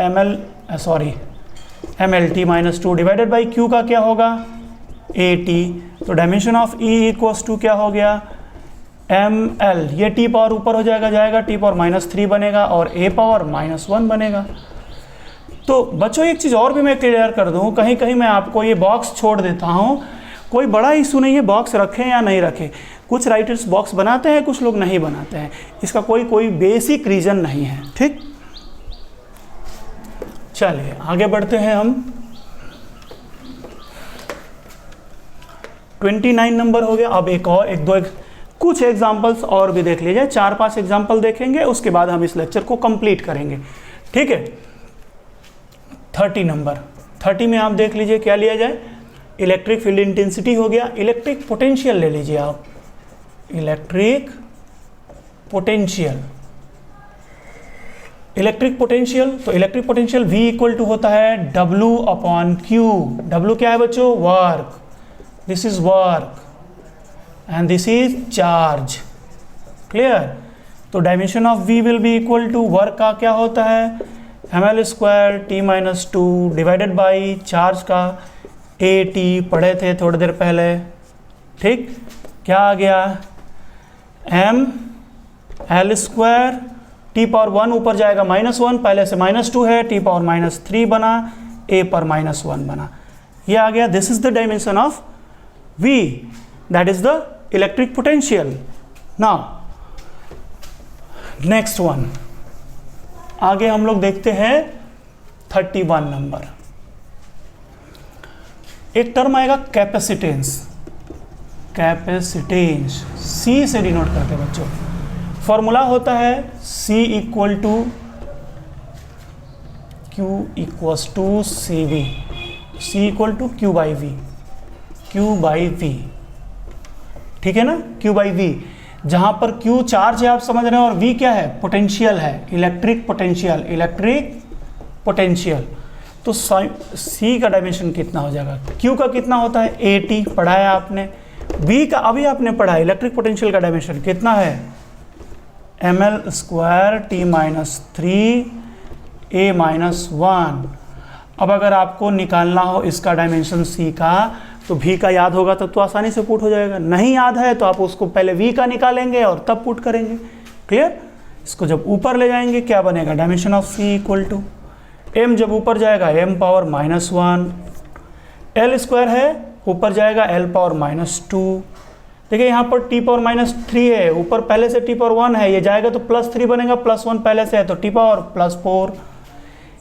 mlt minus 2 divided by Q का क्या होगा? AT। तो dimension of E equals to क्या हो गया? ml, ये t पावर ऊपर हो जाएगा t पावर माइनस 3 बनेगा और a पावर माइनस 1 बनेगा। तो बच्चों एक चीज़ और भी मैं क्लियर कर दूं, कहीं कहीं मैं आपको ये बॉक्स छोड़ देता हूं, कोई बड़ा इशू नहीं है बॉक्स रखें या नहीं रखें। कुछ राइटर्स बॉक्स बनाते हैं, कुछ लोग नहीं बनाते हैं, इसका कोई बेसिक रीज़न नहीं है। ठीक, चलिए आगे बढ़ते हैं हम। 29 नंबर हो गया। अब कुछ एग्जाम्पल्स और भी देख लीजिए, 4-5 एग्जाम्पल देखेंगे, उसके बाद हम इस लेक्चर को कंप्लीट करेंगे। ठीक है, 30 नंबर। 30 में आप देख लीजिए क्या लिया जाए। इलेक्ट्रिक फील्ड इंटेंसिटी हो गया, इलेक्ट्रिक पोटेंशियल ले लीजिए आप। इलेक्ट्रिक पोटेंशियल, इलेक्ट्रिक पोटेंशियल, तो electric potential V equal to होता है W अपॉन क्यू। W क्या है बच्चों? Work. This is work and this is charge। clear? तो dimension of V will be equal to work का क्या होता है? ml square t minus 2 divided by charge का AT, पढ़े थे थोड़ी देर पहले। ठीक, क्या आ गया? ml स्क्वायर t पावर 1 ऊपर जाएगा -1, पहले से -2 है, t पावर -3 बना, a पर -1 बना, ये आ गया। This is the dimension of V, that is the electric potential। now next one, आगे हम लोग देखते हैं 31 नंबर। एक टर्म आएगा कैपेसिटेंस। कैपेसिटेंस C से डिनोट करते हैं बच्चों। फॉर्मूला होता है C equal to Q equals to CV। C equal to Q by V, Q by V। ठीक है ना, Q बाई V, जहां पर Q चार्ज है आप समझ रहे हैं और V क्या है? पोटेंशियल है, इलेक्ट्रिक पोटेंशियल, इलेक्ट्रिक पोटेंशियल। तो C का डायमेंशन कितना हो जाएगा? Q का कितना होता है? AT पढ़ा है आपने। V का अभी आपने पढ़ा, इलेक्ट्रिक पोटेंशियल का डायमेंशन कितना है? ml square t minus 3 a minus 1। अब अगर आपको निकालना हो इसका डायमेंशन C का, तो V का याद होगा तब तो आसानी से पुट हो जाएगा, नहीं याद है तो आप उसको पहले V का निकालेंगे और तब पुट करेंगे। क्लियर? इसको जब ऊपर ले जाएंगे क्या बनेगा? Dimension of C equal to m, जब ऊपर जाएगा m पावर -1, l स्क्वायर है ऊपर जाएगा l पावर -2। देखिए यहाँ पर t पावर -3 है, ऊपर पहले से t पावर 1 है, ये जाएगा तो +3 बनेगा, +1 पहले से है तो t पावर +4।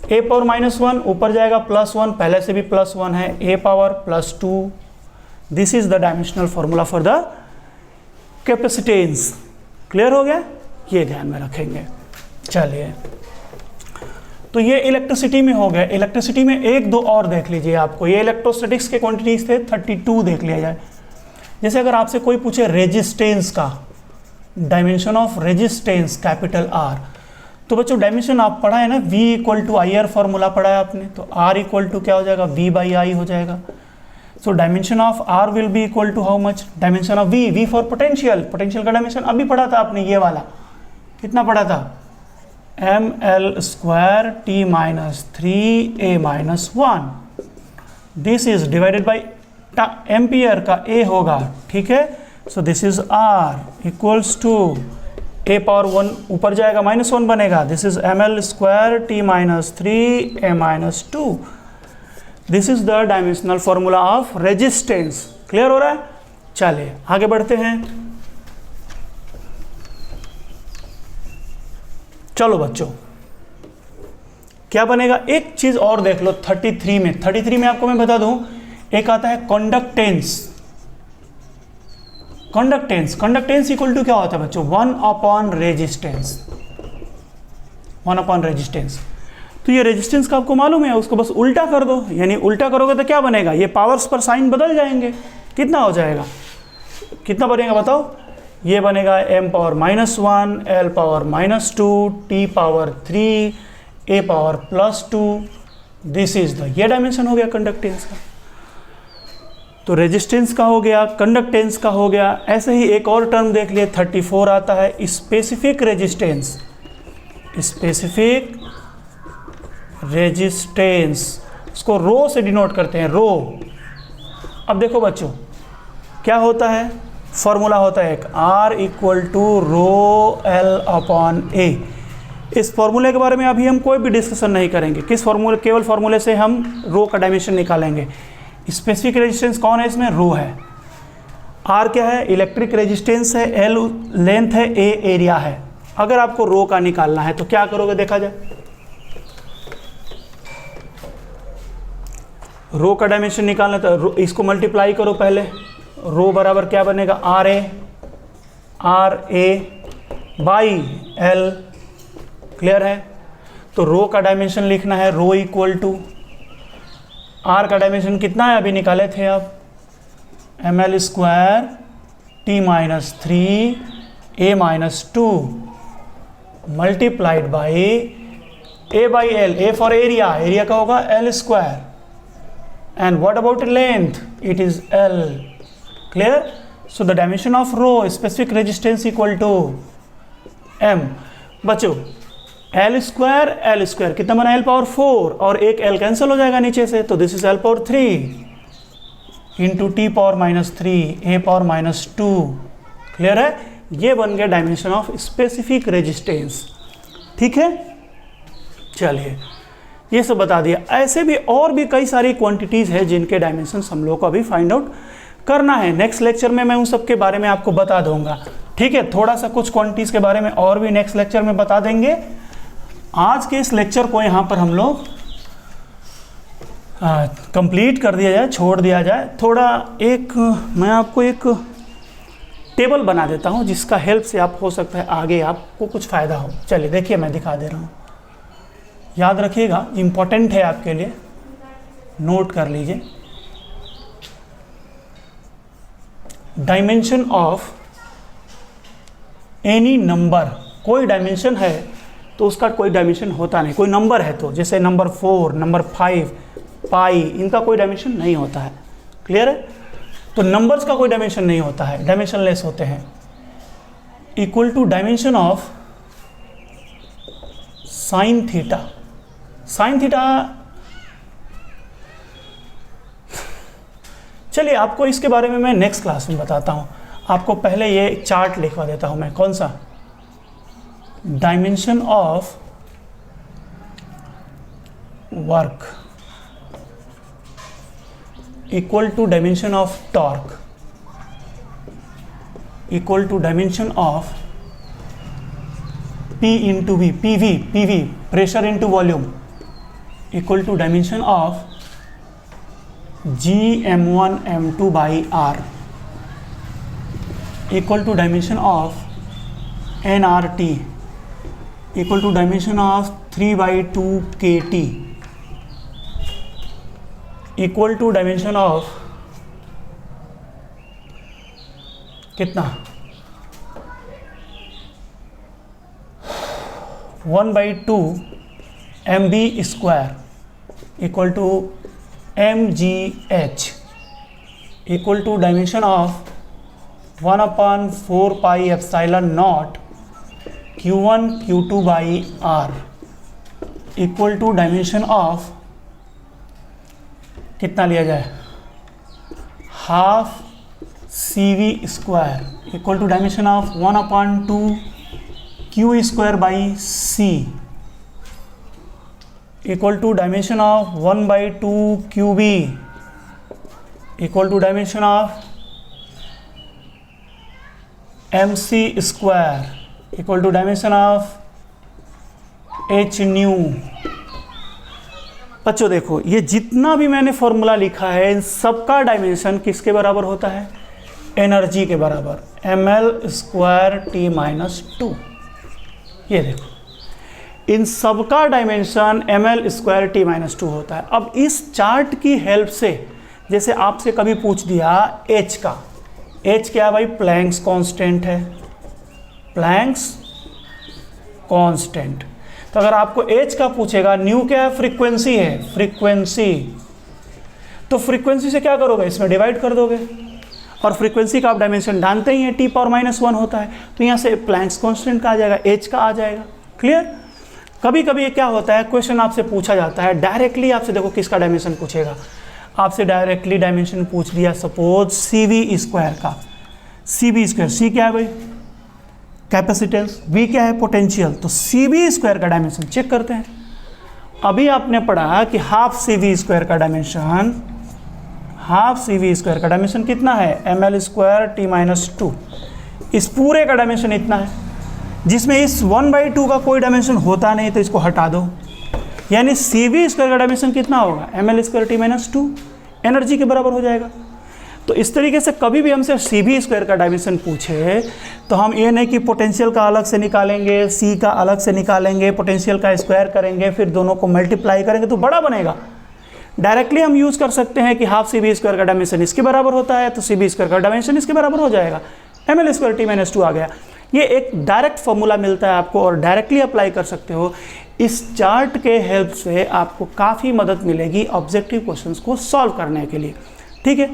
a पावर -1 ऊपर जाएगा +1, पहले से भी +1 है, a power +2। This is the dimensional formula for the capacitance. Clear हो गया? ये ध्यान में रखेंगे। चलिए, तो ये इलेक्ट्रिसिटी में हो गया। इलेक्ट्रिसिटी में एक दो और देख लीजिए आपको, ये इलेक्ट्रोस्टैटिक्स के क्वांटिटीज थे, 32 देख लिया जाए। जैसे अगर आपसे कोई पूछे रेजिस्टेंस का dimension of resistance capital R, तो बच्चों डायमेंशन आप पढ़ा है ना, V equal to IR formula पढ़ा है आपने, तो R इक्वल टू क्या हो जाएगा? V बाई I हो जाएगा। So dimension of R will be equal to how much? Dimension of V for potential, potential का डायमेंशन अभी पढ़ा था आपने, ये वाला कितना पढ़ा था? ml square t minus 3 a minus 1। This is divided by ampere का A होगा। ठीक है, so this is R equals to a power 1 ऊपर जाएगा -1 बनेगा। This is ml square t minus 3 a minus 2। This is the dimensional formula of resistance. Clear हो रहा है? चलिए आगे बढ़ते हैं। चलो बच्चों, क्या बनेगा? एक चीज और देख लो 33 में। 33 में आपको मैं बता दूं, एक आता है कंडक्टेंस। कंडक्टेंस इक्वल टू क्या होता है बच्चों? 1 अपॉन रेजिस्टेंस। 1 upon resistance. तो ये रेजिस्टेंस का आपको मालूम है, उसको बस उल्टा कर दो, यानी उल्टा करोगे तो क्या बनेगा, ये पावर्स पर साइन बदल जाएंगे, कितना हो जाएगा, कितना बनेगा बताओ, ये बनेगा m power -1 l power -2 t power 3 a power +2, this is the, ये डायमेंशन हो गया कंडक्टेंस का। तो रेजिस्टेंस का हो गया, कंडक्टेंस का हो गया। ऐसे ही एक और टर्म देख लिए 34 आता है स्पेसिफिक रेजिस्टेंस, स्पेसिफिक रेजिस्टेंस, इसको रो से डिनोट करते हैं, रो। अब देखो बच्चों क्या होता है, फॉर्मूला होता है एक R = ρl/A। इस फॉर्मूले के बारे में अभी हम कोई भी डिस्कशन नहीं करेंगे, किस फॉर्मूले, केवल फॉर्मूले से हम रो का डायमेंशन निकालेंगे। स्पेसिफिक रेजिस्टेंस कौन है इसमें, रो है। R क्या है, इलेक्ट्रिक रेजिस्टेंस है, L लेंथ है, A एरिया है। अगर आपको रो का निकालना है तो क्या करोगे, देखा जाए, रो का डायमेंशन निकालना तो इसको मल्टीप्लाई करो पहले, रो बराबर क्या बनेगा, RA बाई L, क्लियर है। तो रो का डायमेंशन लिखना है, रो = R का डायमेंशन कितना है, अभी निकाले थे आप, ml² t - 3 a - 2 multiplied by a by L, A for area, area का होगा L², and what about length, it is L, clear। so the dimension of rho specific resistance equal to m। बच्चों L² कितना बना, L power 4 और एक L cancel हो जाएगा नीचे से, तो this is L power 3 into t power -3 a power -2, clear है। ये बन गया डायमेंशन ऑफ स्पेसिफिक रेजिस्टेंस, ठीक है। चलिए ये सब बता दिया। ऐसे भी और भी कई सारी क्वांटिटीज़ है जिनके डायमेंशंस हम लोग को अभी फाइंड आउट करना है। नेक्स्ट लेक्चर में मैं उन सब के बारे में आपको बता दूंगा, ठीक है। थोड़ा सा कुछ क्वांटिटीज़ के बारे में और भी नेक्स्ट लेक्चर में बता देंगे। आज के इस लेक्चर को यहाँ पर हम लोग कंप्लीट कर दिया जाए, छोड़ दिया जाए। थोड़ा मैं आपको एक टेबल बना देता हूँ जिसका हेल्प से आप हो सकता है आगे आपको कुछ फ़ायदा हो। चलिए देखिए मैं दिखा दे रहा हूँ, याद रखिएगा, इम्पोर्टेंट है आपके लिए, नोट कर लीजिए। डायमेंशन ऑफ एनी नंबर, कोई डायमेंशन है तो उसका कोई डायमेंशन होता नहीं, कोई नंबर है तो, जैसे नंबर 4, नंबर 5, पाई, इनका कोई डायमेंशन नहीं होता है, क्लियर है। तो नंबर्स का कोई डायमेंशन नहीं होता है, डायमेंशनलेस होते हैं। Equal to dimension of sine theta. Sine theta, चलिए आपको इसके बारे में मैं नेक्स्ट क्लास में बताता हूँ। आपको पहले ये चार्ट लिखवा देता हूँ मैं, कौन सा, dimension of work equal to dimension of torque equal to dimension of P into V, PV pressure into volume equal to dimension of Gm1 m2 by R equal to dimension of nRT equal to dimension of 3/2 kT equal to dimension of कितना 1/2 mv² equal to mgh equal to dimension of 1/4 pi epsilon naught q1 q2 by r equal to dimension of कितना लिया जाए, half CV² equal to dimension of 1/2 q² by c equal to dimension of 1/2 QB equal to dimension of mc² equal to dimension of h nu. बच्चों देखो, ये जितना भी मैंने formula लिखा है इन सबका डायमेंशन किसके बराबर होता है, एनर्जी के बराबर, ml² t - 2। ये देखो इन सबका डायमेंशन ml²t-2 होता है। अब इस चार्ट की हेल्प से जैसे आपसे कभी पूछ दिया h का, h क्या है भाई, प्लैंक्स कांस्टेंट है, प्लैंक्स कांस्टेंट। तो अगर आपको h का पूछेगा, न्यू क्या है, फ्रीक्वेंसी है, फ्रीक्वेंसी, तो फ्रीक्वेंसी से क्या करोगे, इसमें डिवाइड कर दोगे, और फ्रीक्वेंसी का आप डायमेंशन जानते ही हैं t⁻⁻1 होता है, तो यहाँ से प्लैंक्स कांस्टेंट का आ जाएगा, h का आ जाएगा। क्लियर। कभी कभी ये क्या होता है, क्वेश्चन आपसे पूछा जाता है डायरेक्टली आपसे, देखो किसका डायमेंशन पूछेगा, आपसे डायरेक्टली डायमेंशन पूछ दिया सपोज CV² का, CV², C क्या है भाई, कैपेसिटेंस, V क्या है, पोटेंशियल, तो CV² का डायमेंशन चेक करते हैं। अभी आपने पढ़ा कि हाफ CV² का डायमेंशन, हाफ CV² का डायमेंशन कितना है, ml²t-2, इस पूरे का डायमेंशन इतना है, जिसमें इस 1/2 का कोई डायमेंशन होता नहीं, तो इसको हटा दो, यानी CV² का डायमेंशन कितना होगा, ml²t-2, एनर्जी के बराबर हो जाएगा। तो इस तरीके से कभी भी हमसे CV² का डायमेंशन पूछे तो हम ये नहीं कि पोटेंशियल का अलग से निकालेंगे, C का अलग से निकालेंगे, पोटेंशियल का स्क्वायर करेंगे, फिर दोनों को मल्टीप्लाई करेंगे तो बड़ा बनेगा। डायरेक्टली हम यूज़ कर सकते हैं कि हाफ CV² का डायमेंशन इसके बराबर होता है, तो CV² का डायमेंशन इसके बराबर हो जाएगा, ml²t-2 आ गया। ये एक डायरेक्ट फॉर्मूला मिलता है आपको और डायरेक्टली अप्लाई कर सकते हो। इस चार्ट के हेल्प से आपको काफ़ी मदद मिलेगी ऑब्जेक्टिव क्वेश्चंस को सॉल्व करने के लिए। ठीक है,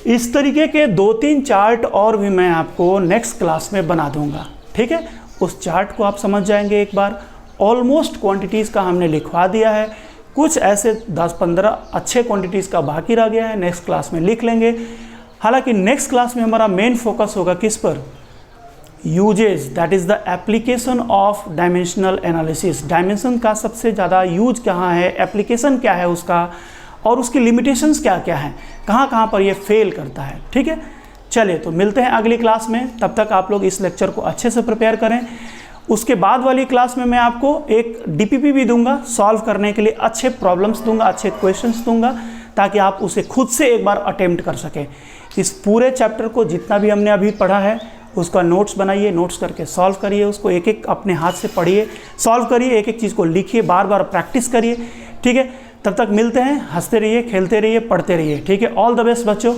इस तरीके के 2-3 चार्ट और भी मैं आपको नेक्स्ट क्लास में बना दूंगा। ठीक है, उस चार्ट को आप समझ जाएंगे एक बार। ऑलमोस्ट क्वांटिटीज़ का हमने लिखवा दिया है, कुछ ऐसे 10-15 अच्छे क्वांटिटीज़ का बाकी रह गया है, नेक्स्ट क्लास में लिख लेंगे। हालांकि नेक्स्ट क्लास में हमारा मेन फोकस होगा किस पर, uses, that is the application of dimensional analysis. Dimension का सबसे ज़्यादा यूज कहाँ है, एप्लीकेशन क्या है उसका, और उसकी लिमिटेशंस क्या क्या हैं, कहाँ कहाँ पर ये फेल करता है। ठीक है, चलिए तो मिलते हैं अगली क्लास में। तब तक आप लोग इस लेक्चर को अच्छे से प्रिपेयर करें। उसके बाद वाली क्लास में मैं आपको एक DPP भी दूंगा, सॉल्व करने के लिए अच्छे प्रॉब्लम्स दूंगा, अच्छे क्वेश्चंस दूंगा, ताकि आप उसे खुद से एक बार अटेम्प्ट कर सकें। इस पूरे चैप्टर को जितना भी हमने अभी पढ़ा है उसका नोट्स बनाइए, नोट्स करके सॉल्व करिए, उसको एक एक अपने हाथ से पढ़िए, सॉल्व करिए, एक एक चीज़ को लिखिए, बार बार प्रैक्टिस करिए। ठीक है, तब तक मिलते हैं, हंसते रहिए, खेलते रहिए, पढ़ते रहिए। ठीक है, ऑल द बेस्ट बच्चों।